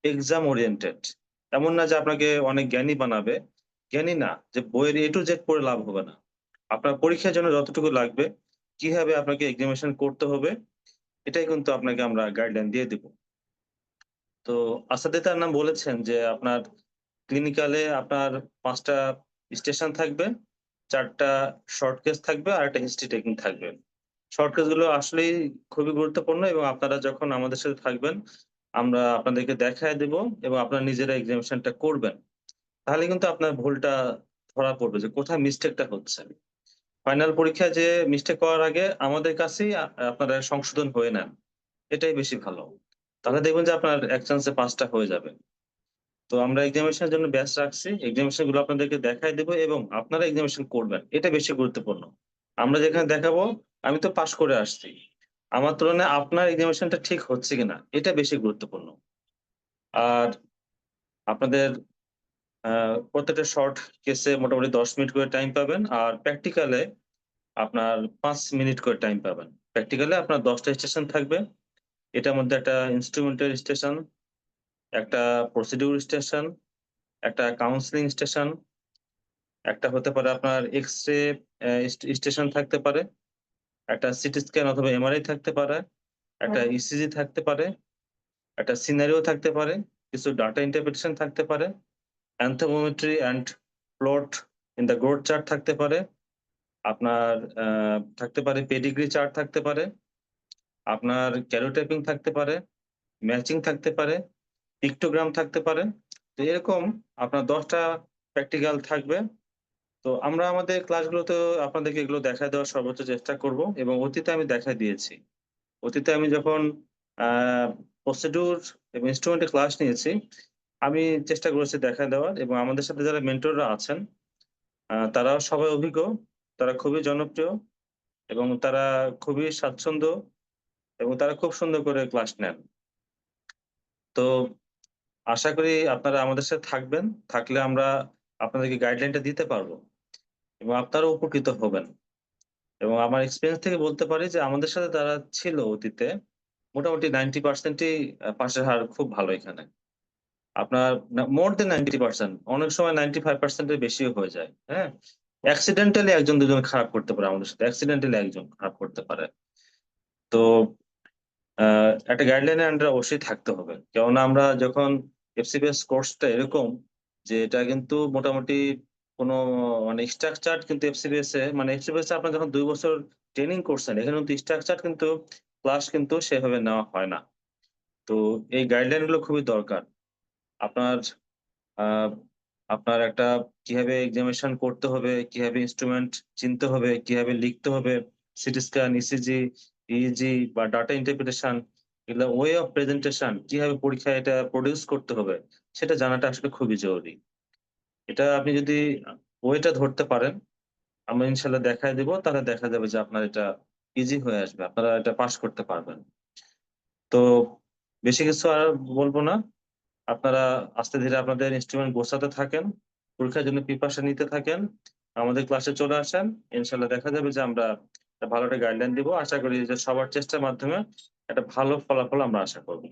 এক্সাম ওরিয়েন্টেড। এমন না যে আপনাকে অনেক জ্ঞানী বানাবে, জ্ঞানী না যে বইয়ের এ টু জেড পড়ে লাভ হবে না। আপনার পরীক্ষার জন্য যতটুকু লাগবে, কিভাবে আপনাকে এক্সামিনেশন করতে হবে, এটাই কিন্তু আপনাকে আমরা গাইডলাইন দিয়ে দিব। তো আসাদে তার নাম বলেছেন যে আপনার ক্লিনিক্যালে আপনার 5টা স্টেশন থাকবে, 4টা শর্ট কেস থাকবে আর একটা হিস্ট্রি টেকিং থাকবে। শর্ট কেস গুলো আসলেই খুবই গুরুত্বপূর্ণ, এবং আপনারা যখন আমাদের সাথে থাকবেন আমরা আপনাদেরকে দেখায় দেব এবং আপনারা নিজেরা এক্সামিনেশনটা করবেন। তাহলে কিন্তু আপনার ভুলটা ধরা পড়বে যে কোথায় মিস্টেকটা হচ্ছে। ফাইনাল পরীক্ষায় যে মিস্টেক করার আগে আমাদের কাছেই আপনারা সংশোধন হয়ে নেন, এটাই বেশি ভালো। তাহলে দেখবেন যে আপনার এক চান্সে পাসটা হয়ে যাবে। তো আমরা এক্সামিনেশনের জন্য ব্যাচ রাখছি, এক্সামিনেশন গুলো আপনাদেরকে দেখাই দেবো এবং আপনারা এক্সামিনেশন করবেন, এটা বেশি গুরুত্বপূর্ণ। আমরা যেখানে দেখাবো আমি তো পাস করে আসছি, আমার তুলনায় আপনার এক্সামিনেশনটা ঠিক হচ্ছে কিনা এটা বেশি গুরুত্বপূর্ণ। আর আপনাদের প্রত্যেকটা শর্ট কেসে মোটামুটি 10 মিনিট করে টাইম পাবেন, আর প্র্যাকটিক্যালে আপনার 5 মিনিট করে টাইম পাবেন। প্র্যাকটিক্যালে আপনার 10টা স্টেশন থাকবে, এটার মধ্যে একটা ইনস্ট্রুমেন্টাল স্টেশন, একটা প্রসিডিউর স্টেশন, একটা কাউন্সেলিং স্টেশন, একটা হতে পারে আপনার এক্স-রে স্টেশন থাকতে পারে, একটা সিটি স্ক্যান অথবা এমআরআই থাকতে পারে, একটা ইসিজি থাকতে পারে, একটা সিনারিও থাকতে পারে, কিছু ডাটা ইন্টারপ্রিটেশন থাকতে পারে, anthropometry and plot in the growth chart থাকতে পারে, আপনার থাকতে পারে পেডিগ্রি চার্ট থাকতে পারে, আপনার ক্যারোটাইপিং থাকতে পারে, ম্যাচিং থাকতে পারে, পিক্টোগ্রাম থাকতে পারে। তো এরকম আপনার 10টা প্র্যাকটিক্যাল থাকবে। তো আমরা আমাদের ক্লাসগুলোতেও আপনাদেরকে এগুলো দেখায় দেওয়ার সর্বোচ্চ চেষ্টা করব এবং অতীতে আমি দেখায় দিয়েছি। অতীতে আমি যখন আ প্রসিডিউর এবং ইন্সট্রুমেন্ট এর ক্লাস নিয়েছি, আমি চেষ্টা করেছি দেখায় দেওয়ার এবং আমাদের সাথে যারা মেন্টররা আছেন, তারাও সবাই অভিজ্ঞ, তারা খুবই জনপ্রিয় এবং তারা খুবই স্বাচ্ছন্দ্য এবং তারা খুব সুন্দর করে ক্লাস নেন। তো আশা করি আপনারা আমাদের সাথে থাকবেন। থাকলে আমরা আপনাদেরকে গাইডলাইনটা দিতে পারবো এবং আপনারাও উপকৃত হবেন। এবং আমার এক্সপেরিয়েন্স থেকে বলতে পারি যে আমাদের সাথে যারা ছিল অতীতে মোটামুটি 90% ই পাসের হার খুব ভালো এখানে। আপনার মোর দ্যান 90%, অনেক সময় 95% এর বেশিও হয়ে যায়। হ্যাঁ? অ্যাক্সিডেন্টালি ১ জন ২ জন খারাপ করতে পারে আমাদের সাথে। অ্যাক্সিডেন্টালি ১ জন খারাপ করতে পারে। তো আ একটা গাইডলাইন এর আন্ডারে অবশ্যই থাকতে হবে। কেননা আমরা যখন এফসিপিএস কোর্সটা এরকম যে এটা কিন্তু মোটামুটি কোনো মানে স্ট্রাকচারড কিন্তু এফসিপিএস এ আপনার যখন ২ বছর ট্রেনিং করছেন, এখানে কিন্তু স্ট্রাকচার কিন্তু ক্লাস কিন্তু সেভাবে নেওয়া হয় না। তো এই গাইডলাইন গুলো খুবই দরকার। আপনার আ আপনার একটা কিভাবে এক্সামিনেশন করতে হবে, কিভাবে ইন্সট্রুমেন্ট চিনতে হবে, কিভাবে লিখতে হবে, সিটি স্ক্যান, ইসিজি, ইইজি বা ডাটা ইন্টারপ্রিটেশন, এগুলা ওয়ে অফ প্রেজেন্টেশন কিভাবে পরীক্ষায় এটা প্রোডিউস করতে হবে, সেটা জানাটা আসলে খুবই জরুরি। এটা আপনি যদি ওয়েটা ধরতে পারেন, আমরা ইনশাআল্লাহ দেখায় দিব, তাহলে দেখা যাবে যে আপনার এটা ইজি হয়ে আসবে। আপনারা এটা পাস করতে পারবেন। তো বেশি কিছু আর বলব না। আপনারা আস্তে ধীরে আপনাদের ইনস্ট্রুমেন্ট গোছাতে থাকেন। পরীক্ষার জন্য প্রিপারেশন নিতে থাকেন। আমাদের ক্লাসে চলে আসেন। ইনশাআল্লাহ দেখা যাবে যে আমরা একটা ভালো একটা গাইডলাইন দিব। আশা করি যে সবার চেষ্টার মাধ্যমে একটা ভালো ফলাফল আমরা আশা করব।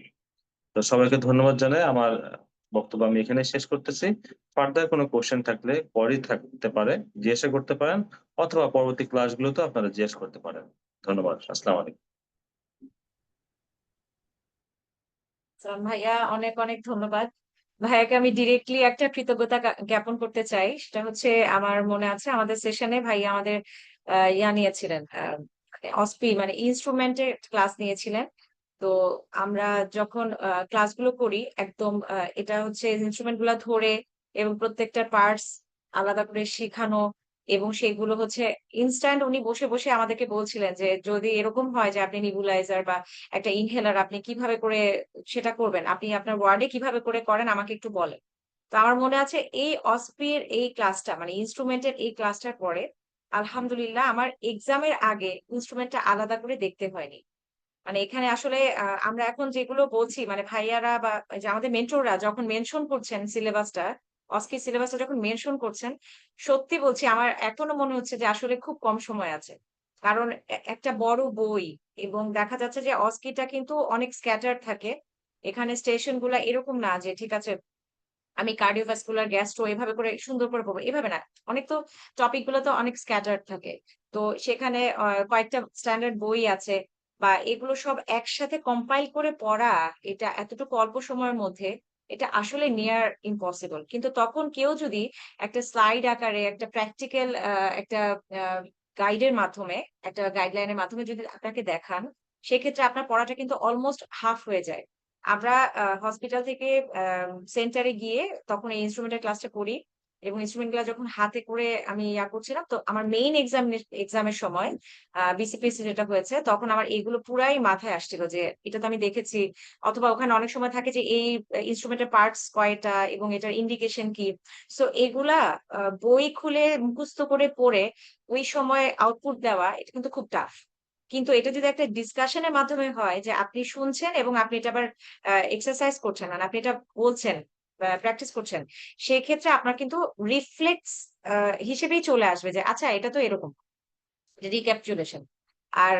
তো সবাইকে ধন্যবাদ জানাই। আমার বক্তব্য আমি এখানেই শেষ করতেছি। ফার্দার কোনো কোয়েশ্চেন থাকলে পরেই থাকতে পারে, জিজ্ঞাসা করতে পারেন অথবা পরবর্তী ক্লাসগুলোতেও আপনারা জিজ্ঞেস করতে পারেন। ধন্যবাদ। আসসালামু আলাইকুম। ভাইয়া অনেক অনেক ধন্যবাদ। ভাইয়াকে আমি ডিরেক্টলি একটা কৃতজ্ঞতা জ্ঞাপন করতে চাই। সেটা হচ্ছে আমার মনে আছে আমাদের সেশনে ভাইয়া আমাদের ইয়া নিয়েছিলেন, অসপি মানে ইনস্ট্রুমেন্টের ক্লাস নিয়েছিলেন। তো আমরা যখন ক্লাসগুলো করি একদম এটা হচ্ছে ইনস্ট্রুমেন্ট গুলা ধরে এবং প্রত্যেকটা পার্টস আলাদা করে শেখানো এবং সেগুলো হচ্ছে ইনস্ট্যান্ট উনি বসে বসে আমাদেরকে বলছিলেন যে যদি এরকম হয় যে আপনি নিবুলাইজার বা একটা ইনহেলার আপনি কিভাবে করে সেটা করবেন, আপনি আপনার ওয়ার্ডে কিভাবে করে করেন আমাকে একটু বলেন। তো আমার মনে আছে এই অসপির এই ক্লাসটা মানে ইনস্ট্রুমেন্টের এই ক্লাসটার পরে আলহামদুলিল্লাহ আমার এক্সামের আগে ইনস্ট্রুমেন্টটা আলাদা করে দেখতে হয়নি। মানে এখানে আসলে আমরা এখন যেগুলো বলছি মানে ভাইয়ারা বা যে আমাদের মেন্টররা যখন মেনশন করছেন সিলেবাসটা, অস্কি সিলেবাসটা যখন মেনশন করছেন, সত্যি বলছি আমার এখনো মনে হচ্ছে যে আসলে খুব কম সময় আছে। কারণ একটা বড় বই এবং দেখা যাচ্ছে যে অস্কিটা কিন্তু অনেক স্ক্যাটার থাকে। এখানে স্টেশন গুলা এরকম না যে ঠিক আছে আমি কার্ডিওভাস্কুলার গ্যাস্ট্রো এভাবে করে সুন্দর করে পড়বো এভাবে না। অনেক তো টপিক গুলো তো অনেক স্ক্যাটার্ড থাকে। তো সেখানে কয়েকটা স্ট্যান্ডার্ড বই আছে বা এগুলো সব একসাথে কম্পাইল করে পড়া এটা এতটুকু অল্প সময়ের মধ্যে এটা আসলে নিয়ার ইম্পসিবল। কিন্তু তখন কেউ যদি একটা স্লাইড আকারে একটা প্র্যাকটিক্যাল একটা গাইডের মাধ্যমে একটা গাইডলাইনের মাধ্যমে যদি আপনাকে দেখান সেক্ষেত্রে আপনার পড়াটা কিন্তু অলমোস্ট হাফ হয়ে যায়। আমরা হসপিটাল থেকে সেন্টারে গিয়ে তখন এই ইনস্ট্রুমেন্টের ক্লাসটা করি এবং ইনস্ট্রুমেন্ট গুলা যখন হাতে করে আমি করছিলাম, তো আমার মেইন এক্সামের সময় বিসিপিএসসি যেটা হয়েছে, তখন আমার এগুলো পুরাই মাথায় আসছিল যে এটা তো আমি দেখেছি, অথবা ওখানে অনেক সময় থাকে যে এই ইনস্ট্রুমেন্টের পার্টস কয়টা এবং এটার ইন্ডিকেশন কি। সো এগুলা বই খুলে মুখস্থ করে পড়ে ওই সময় আউটপুট দেওয়া, এটা কিন্তু খুব টাফ। কিন্তু এটা যদি একটা ডিসকাশনের মাধ্যমে হয় যে আপনি শুনছেন এবং আপনি এটা আবার এক্সারসাইজ করছেন, আর আপনি এটা বলছেন, প্র্যাকটিস করছেন, সেই ক্ষেত্রে আপনার কিন্তু রিফ্লেক্স হিসেবেই চলে আসবে যে আচ্ছা এটা তো এরকম, রিক্যাপচুলেশন। আর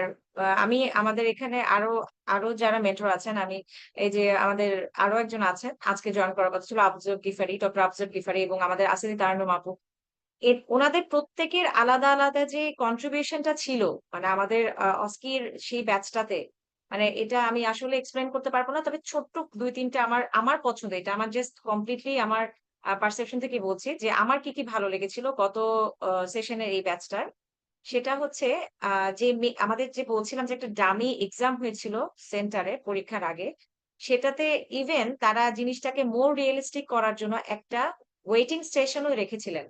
আমি আমাদের এখানে আরো আরো যারা মেন্টর আছেন, আমি এই যে আমাদের আরো একজন আছেন আজকে জয়েন করার কথা ছিল, আফজল গিফারি, ডক্টর আফজল গিফারি, এবং আমাদের আসিফ তারান্নুম আপু। ওনাদের প্রত্যেকের আলাদা আলাদা যে কন্ট্রিবিউশনটা ছিল, মানে আমাদের অস্কির সেই ব্যাচটাতে, মানে এটা আমি আসলে এক্সপ্লেন করতে পারবো না, তবে ছোট্ট দুই তিনটা আমার আমার পছন্দ, এটা আমার জাস্ট কমপ্লিটলি আমার পারসেপশন থেকে বলছি যে আমার কি কি ভালো লেগেছিল গত সেশনের এই ব্যাচটার। সেটা হচ্ছে যে আমাদের যে বলছিলাম যে একটা ডামি এক্সাম হয়েছিল সেন্টারে পরীক্ষার আগে, সেটাতে ইভেন তারা জিনিসটাকে মোর রিয়েলিস্টিক করার জন্য একটা ওয়েটিং স্টেশনও রেখেছিলেন।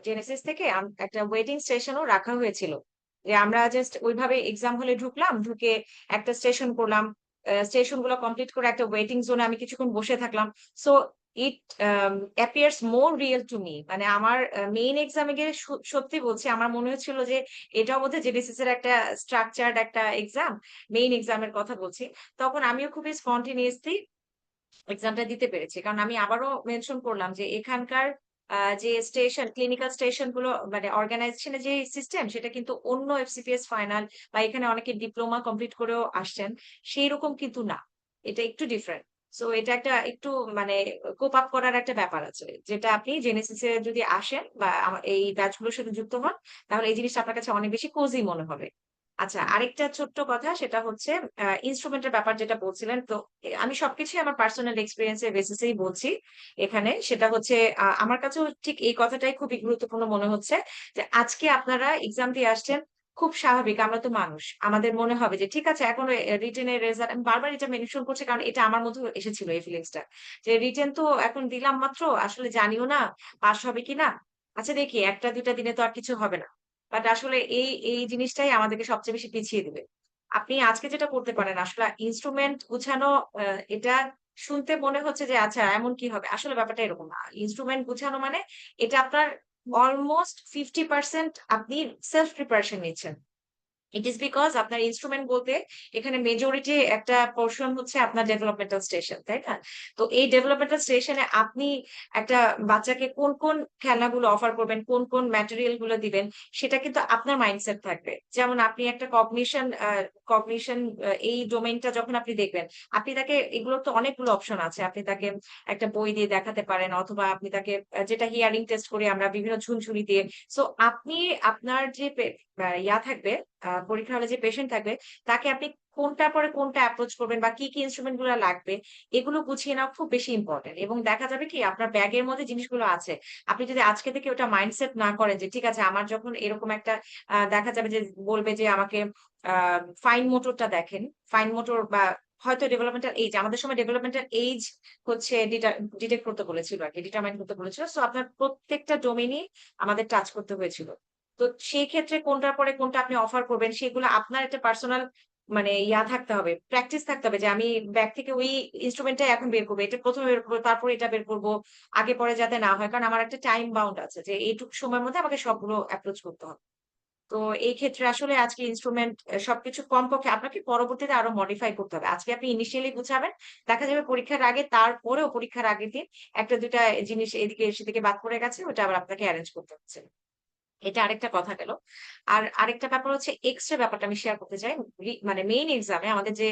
জেনেসিস থেকে একটা ওয়েটিং স্টেশনও রাখা হয়েছিল, যে আমরা জাস্ট ওইভাবে এক্সাম হলে ঢুকলাম, ঢুকে একটা স্টেশন করলাম, স্টেশন গুলো কমপ্লিট করে একটা ওয়েটিং জোনে আমি কিছুক্ষণ বসে থাকলাম। So it appears more real to me. মানে আমার মেইন এক্সামে গিয়ে সত্যি বলছি, আমার মনে হচ্ছিল যে এটাও বোধহয় জেডিসিস এর একটা স্ট্রাকচার্ড একটা এক্সাম, মেইন এক্সামের কথা বলছি। তখন আমিও খুবই স্পন্টিনিয়াসলি এক্সামটা দিতে পেরেছি, কারণ আমি আবারও মেনশন করলাম যে এখানকার যে স্টেশন, ক্লিনিক্যাল স্টেশন গুলো, মানে অর্গানাইজেশনের যে সিস্টেম, সেটা কিন্তু অন্য এফসিপিএস ফাইনাল বা এখানে অনেকে ডিপ্লোমা কমপ্লিট করেও আসছেন সেই রকম কিন্তু না, এটা একটু ডিফারেন্ট। সো এটা একটা একটু মানে কোপ আপ করার একটা ব্যাপার আছে, যেটা আপনি জেনেসিসে যদি আসেন বা এই ব্যাচগুলোর সাথে যুক্ত হন, তাহলে এই জিনিসটা আপনার কাছে অনেক বেশি কোজি মনে হবে। আচ্ছা, আরেকটা ছোট্ট কথা, সেটা হচ্ছে ইনস্ট্রুমেন্টের ব্যাপার যেটা বলছিলেন। তো আমি সবকিছু আমার পার্সোনাল এক্সপিরিয়েন্সের বেসিসেই বলছি এখানে। সেটা হচ্ছে আমার কাছেও ঠিক এই কথাটাই খুবই গুরুত্বপূর্ণ মনে হচ্ছে, যে আজকে আপনারা এক্সাম দিয়ে আসছেন, খুব স্বাভাবিক, আমরা তো মানুষ, আমাদের মনে হবে যে ঠিক আছে এখন রিটেনের রেজাল্ট, আমি বারবার এটা মেনশন করছি কারণ এটা আমার মধ্যে এসেছিল এই ফিলিংসটা, যে রিটেন তো এখন দিলাম মাত্র, আসলে জানিও না পাস হবে কিনা, আচ্ছা দেখি একটা দুইটা দিনে তো আর কিছু হবে না। বাট আসলে এই এই জিনিসটাই আমাদেরকে সবচেয়ে বেশি পিছিয়ে দিবে। আপনি আজকে যেটা করতে পারেন, আসলে ইনস্ট্রুমেন্ট গুছানো, এটা শুনতে মনে হচ্ছে যে আচ্ছা এমন কি হবে, আসলে ব্যাপারটা এরকম না। ইনস্ট্রুমেন্ট গুছানো মানে এটা আপনার অলমোস্ট 50% আপনি সেলফ প্রিপারেশন নিচ্ছেন। ইট ইজ বিকজ আপনার ইনস্ট্রুমেন্ট বলতে এখানে মেজরিটি একটা পোর্শন হচ্ছে আপনার ডেভেলপমেন্টাল স্টেশন, তাই না? তো এই ডেভেলপমেন্টাল স্টেশনে আপনি একটা বাচ্চাকে কোন কোন খেলনাগুলো অফার করবেন, কোন কোন ম্যাটেরিয়াল গুলো দিবেন, সেটা কিন্তু আপনার মাইন্ডসেট থাকবে। যেমন আপনি একটা কগনিশন কগনিশন এই ডোমেইনটা যখন আপনি দেখবেন, আপনি তাকে, এগুলো তো অনেকগুলো অপশন আছে, আপনি তাকে একটা বই দিয়ে দেখাতে পারেন, অথবা আপনি তাকে যেটা হিয়ারিং টেস্ট করি আমরা বিভিন্ন ঝুনঝুনি দিয়ে। সো আপনি আপনার যে থাকবে, পরীক্ষা হলে যে পেশেন্ট থাকবে, তাকে আপনি কোনটার পরে কোনটা অ্যাপ্রোচ করবেন বা কি কি ইনস্ট্রুমেন্ট গুলো লাগবে, এগুলো গুছিয়ে নেওয়া খুব বেশি ইম্পর্টেন্ট। এবং দেখা যাবে কি আপনার ব্যাগের মধ্যে জিনিসগুলো আছে, আপনি যদি আজকে থেকে ওটা মাইন্ডসেট না করেন যে ঠিক আছে আমার যখন এরকম একটা দেখা যাবে যে বলবে যে আমাকে ফাইন মোটরটা দেখেন, ফাইন মোটর বা হয়তো ডেভেলপমেন্টাল এজ, আমাদের সময় ডেভেলপমেন্টাল এজ হচ্ছে ডিটেক্ট করতে বলেছিল আর কি, ডিটারমাইন করতে বলেছিল। সো আপনার প্রত্যেকটা ডোমেইনই আমাদের টাচ করতে হয়েছিল। তো সেই ক্ষেত্রে কোনটার পরে কোনটা আপনি অফার করবেন, সেগুলো আপনার একটা পার্সোনাল মানে থাকতে হবে, প্র্যাকটিস থাকতে হবে, যে আমি ব্যাগ থেকে ওই ইনস্ট্রুমেন্টটা এখন বের করবো, এটা প্রথমে বের করবো, তারপর এটা বের করবো, আগে পরে যাতে না হয়, কারণ আমার একটা টাইম বাউন্ড আছে যে এইটুকু সময়ের মধ্যে আমাকে সবগুলো অ্যাপ্রোচ করতে হবে। তো এই ক্ষেত্রে আসলে আজকে ইনস্ট্রুমেন্ট সবকিছু কমপক্ষে আপনাকে পরবর্তীতে আরো মডিফাই করতে হবে। আজকে আপনি ইনিশিয়ালি গুছাবেন, দেখা যাবে পরীক্ষার আগে, তারপরেও পরীক্ষার আগের দিন একটা দুইটা জিনিস এদিকে সেদিকে বাদ পড়ে গেছে, ওটা আবার আপনাকে অ্যারেঞ্জ করতে হচ্ছে। এটা আরেকটা কথা গেল। আর আরেকটা ব্যাপার হচ্ছে এক্স রে ব্যাপারটা আমি শেয়ার করতে চাই। মানে মেইন এক্সামে আমাদের যে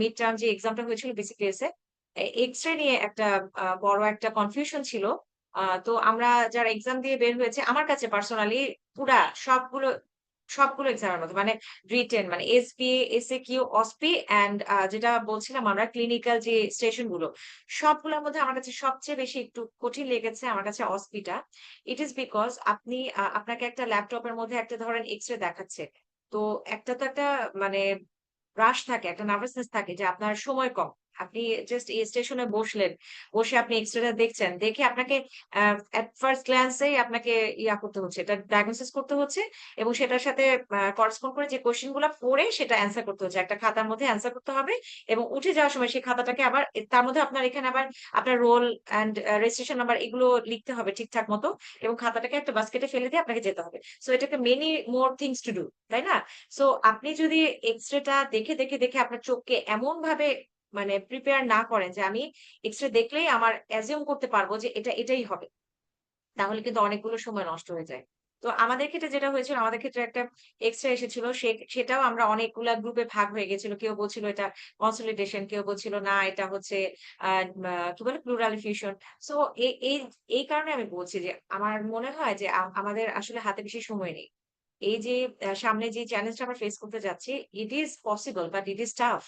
মিড টার্ম যে এক্সামটা হয়েছিল বিসিপিএস এ, এক্স রে নিয়ে একটা বড় একটা কনফিউশন ছিল। তো আমরা যারা এক্সাম দিয়ে বের হয়েছে, আমার কাছে পার্সোনালি পুরা সবগুলো সবগুলো এক্সামের মধ্যে, মানে রিটেন, মানে এসপি, এসএ কিউ, অসপি এন্ড যেটা বলছিলাম আমরা ক্লিনিক্যাল যে স্টেশন গুলো, সবগুলোর মধ্যে আমার কাছে সবচেয়ে বেশি একটু কঠিন লেগেছে আমার কাছে অসপিটা। ইট ইজ বিকজ আপনি আপনাকে একটা ল্যাপটপের মধ্যে একটা ধরেন এক্স রে দেখাচ্ছে, তো একটা মানে রাশ থাকে, একটা নার্ভাসনেস থাকে যে আপনার সময় কম, আপনি জাস্ট এই স্টেশনে বসলেন, বসে আপনি এক্সরেটা দেখছেন, দেখে আপনাকে এট ফার্স্ট গ্ল্যান্সেই আপনাকে ইয়া করতে হচ্ছে, এটা ডায়াগনোসিস করতে হচ্ছে এবং সেটার সাথে করেসপন্ড করে যে কোয়েশ্চেন গুলা পড়ে সেটা অ্যান্সার করতে হচ্ছে, একটা খাতার মধ্যে অ্যান্সার করতে হবে এবং উঠে যাওয়ার সময় সেই খাতাটাকে আবার তার মধ্যে আপনার এখানে আবার আপনার রোল অ্যান্ড রেজিস্ট্রেশন নাম্বার এগুলো লিখতে হবে ঠিকঠাক মতো এবং খাতাটাকে একটা বাস্কেটে ফেলে দিয়ে আপনাকে যেতে হবে। সো এটাকে many more things to do, তাই না? সো আপনি যদি এক্সরেটা দেখে দেখে দেখে আপনার চোখকে এমন ভাবে মানে প্রিপেয়ার না করেন যে আমি এক্সরে দেখলেই আমার অ্যাজিউম করতে পারবো যে এটা এটাই হবে, তাহলে কিন্তু অনেকগুলো সময় নষ্ট হয়ে যায়। তো আমাদের ক্ষেত্রে যেটা হয়েছিল, আমাদের ক্ষেত্রে একটা এক্সরে এসেছিল, সেটাও আমরা অনেকগুলা গ্রুপে ভাগ হয়ে গেছিল। কেউ বলছিল এটা কনসলিডেশন, কেউ বলছিল না এটা হচ্ছে কি বলে প্লুরাল ফিউশন। সো এই এই এই কারণে আমি বলছি যে আমার মনে হয় যে আমাদের আসলে হাতে বেশি সময় নেই। এই যে সামনে যে চ্যালেঞ্জটা আমরা ফেস করতে যাচ্ছি, it is possible but it is tough.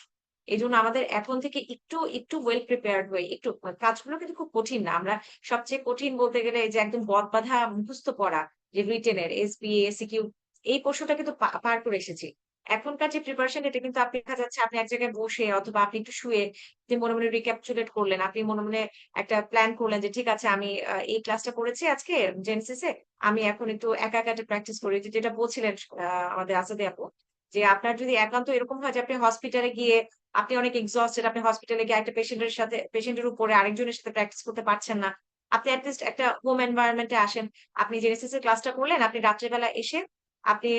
এজন্য আমাদের এখন থেকে একটু একটু ওয়েল প্রিপেয়ার্ড হয়ে একটু কাজগুলো কিন্তু খুব কঠিন না। আমরা সবচেয়ে কঠিন বলতে গেলে এই যে একদম বদবাঁধা মুখস্থ পড়া, যে রিটেনের এসবিএ, এসিকিউ, এই পোর্শনটা কিন্তু পার করে এসেছি। এখনকার যে প্রিপারেশন, এটা কিন্তু আপনি দেখা যাচ্ছে আপনি এক জায়গায় বসে অথবা আপনি একটু শুয়ে আপনি মনে মনে রিক্যাপচুলেট করলেন, আপনি মনে মনে একটা প্ল্যান করলেন যে ঠিক আছে আমি এই ক্লাসটা করেছি আজকে জেনেসিসে, আমি এখন একটু একা একা একটা প্র্যাকটিস করি, যেটা বলছিলেন আমাদের আসাদে আপু, যে আপনার যদি একান্ত এরকম হয় যে আপনি হসপিটালে গিয়ে আপনি অনেক এক্সস্টেড, আপনি হসপিটালে গিয়ে একটা পেশেন্টের উপরে আরেকজনের সাথে প্র্যাকটিস করতে পারছেন না, আপনি অ্যাটলিস্ট একটা হোম এনভায়রনমেন্টে আসেন, আপনি জেনেসিস এর ক্লাসটা করলেন, আপনি রাত্রেবেলা এসে আপনি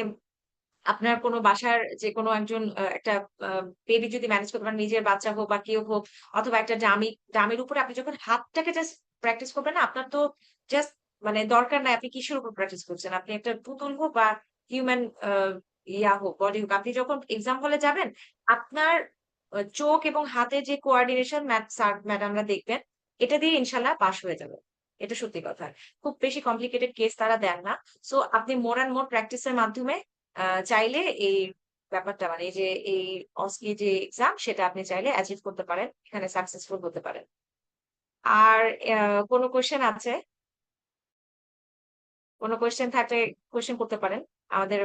আপনার কোনো বাসার যে কোনো একজন একটা বেবি যদি ম্যানেজ করতে পারেন, নিজের বাচ্চা হোক বা কেউ হোক, অথবা একটা ডামির উপরে আপনি যখন হাতটাকে জাস্ট প্র্যাকটিস করবেন না, আপনার তো জাস্ট মানে দরকার নাই আপনি কিসের উপর প্র্যাকটিস করছেন, আপনি একটা পুতুল হোক বা হিউম্যান ইয়া হোক, বডি হোক, আপনি যখন এক্সাম হলে যাবেন আপনার চোখ এবং হাতের যে কোঅর্ডিনেশন স্যার ম্যাডামরা দেখবেন, এটা দিয়ে ইনশাল্লাহ পাস হয়ে যাবে। এটা সত্যি কথা। খুব বেশি কমপ্লিকেটেড কেস তারা দেন না। সো আপনি মোর অ্যান্ড মোর প্র্যাকটিসের মাধ্যমে চাইলে এই ব্যাপারটা মানে এই যে এই অস্কি যে এক্সাম, সেটা আপনি চাইলে অ্যাচিভ করতে পারেন, এখানে সাকসেসফুল হতে পারেন। আর কোনো কোয়েশ্চেন আছে? কোনো কোয়েশ্চেন থাকলে কোয়েশ্চেন করতে পারেন। আমাদের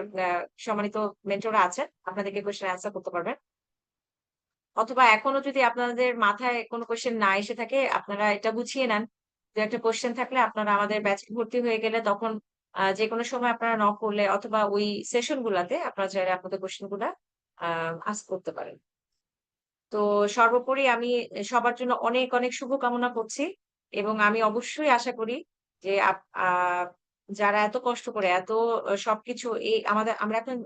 সম্মানিত মেন্টররা আছেন, আপনাদেরকে কোয়েশ্চেন অ্যান্সার করতে পারবেন। অথবা এখনো যদি আপনাদের মাথায় কোনো কোয়েশ্চেন না এসে থাকে, আপনারা এটা গুছিয়ে নেন। দু একটা কোয়েশ্চেন থাকলে আপনারা আমাদের ব্যাচে ভর্তি হয়ে গেলে তখন যে কোনো সময় আপনারা নক করলে অথবা ওই সেশন গুলাতে আপনারা চাইলে আপনাদের কোয়েশ্চেন গুলা আস্ক করতে পারেন। তো সর্বোপরি আমি সবার জন্য অনেক অনেক শুভকামনা করছি এবং আমি অবশ্যই আশা করি যে যারা এত কষ্ট করে এত সবকিছু এই আমরা এখন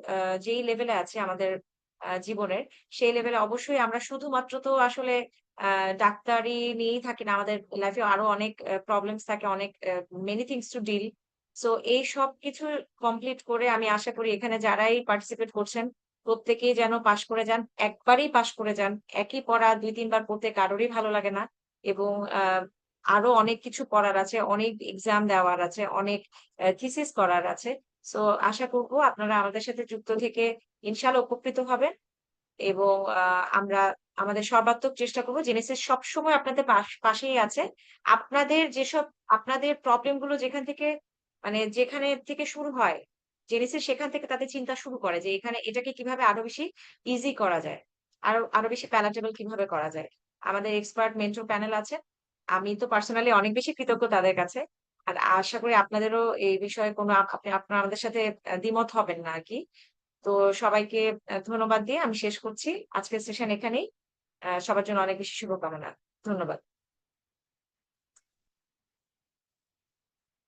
যেই লেভেলে আছি আমাদের জীবনের, সেই লেভেলে অবশ্যই আমরা শুধুমাত্র তো আসলে ডাক্তারি নিয়েই থাকি না, আমাদের লাইফে আরো অনেক প্রবলেমস থাকে, অনেক many things to deal. So এই সব কিছু কমপ্লিট করে আমি আশা করি এখানে যারাই পার্টিসিপেট করছেন প্রত্যেকেই যেন পাশ করে যান, একবারই পাশ করে যান। একই পড়া ২-৩ বার পড়তে কারোরই ভালো লাগে না এবং আরো অনেক কিছু পড়ার আছে, অনেক এক্সাম দেওয়ার আছে, অনেক থিসিস করার আছে। সো আশা করব আপনারা আমাদের সাথে যুক্ত থেকে ইনশাআল্লাহ উপকৃত হবেন এবং আমরা আমাদের সর্বাত্মক চেষ্টা করব। জেনেসিস সবসময় আপনাদের পাশেই আছে। আপনাদের যেসব আপনাদের প্রবলেম গুলো যেখান থেকে মানে যেখানে থেকে শুরু হয়, জেনেসিস সেখান থেকে তাদের চিন্তা শুরু করে যে এখানে এটাকে কিভাবে আরো বেশি ইজি করা যায়। আরো আরো বেশি প্যালাটেবল কিভাবে করা যায়। আমাদের এক্সপার্ট মেন্টর প্যানেল আছে। আমি তো পার্সোনালি অনেক বেশি কৃতজ্ঞ তাদের কাছে। আর আশা করি আপনাদেরও এই বিষয়ে কোনো আপনারা আমাদের সাথে দ্বিমত হবেন না আরকি। তো সবাইকে ধন্যবাদ দিয়ে আমি শেষ করছি। আজকের সেশন এখানেই। সবার জন্য অনেক বেশি শুভকামনা। ধন্যবাদ।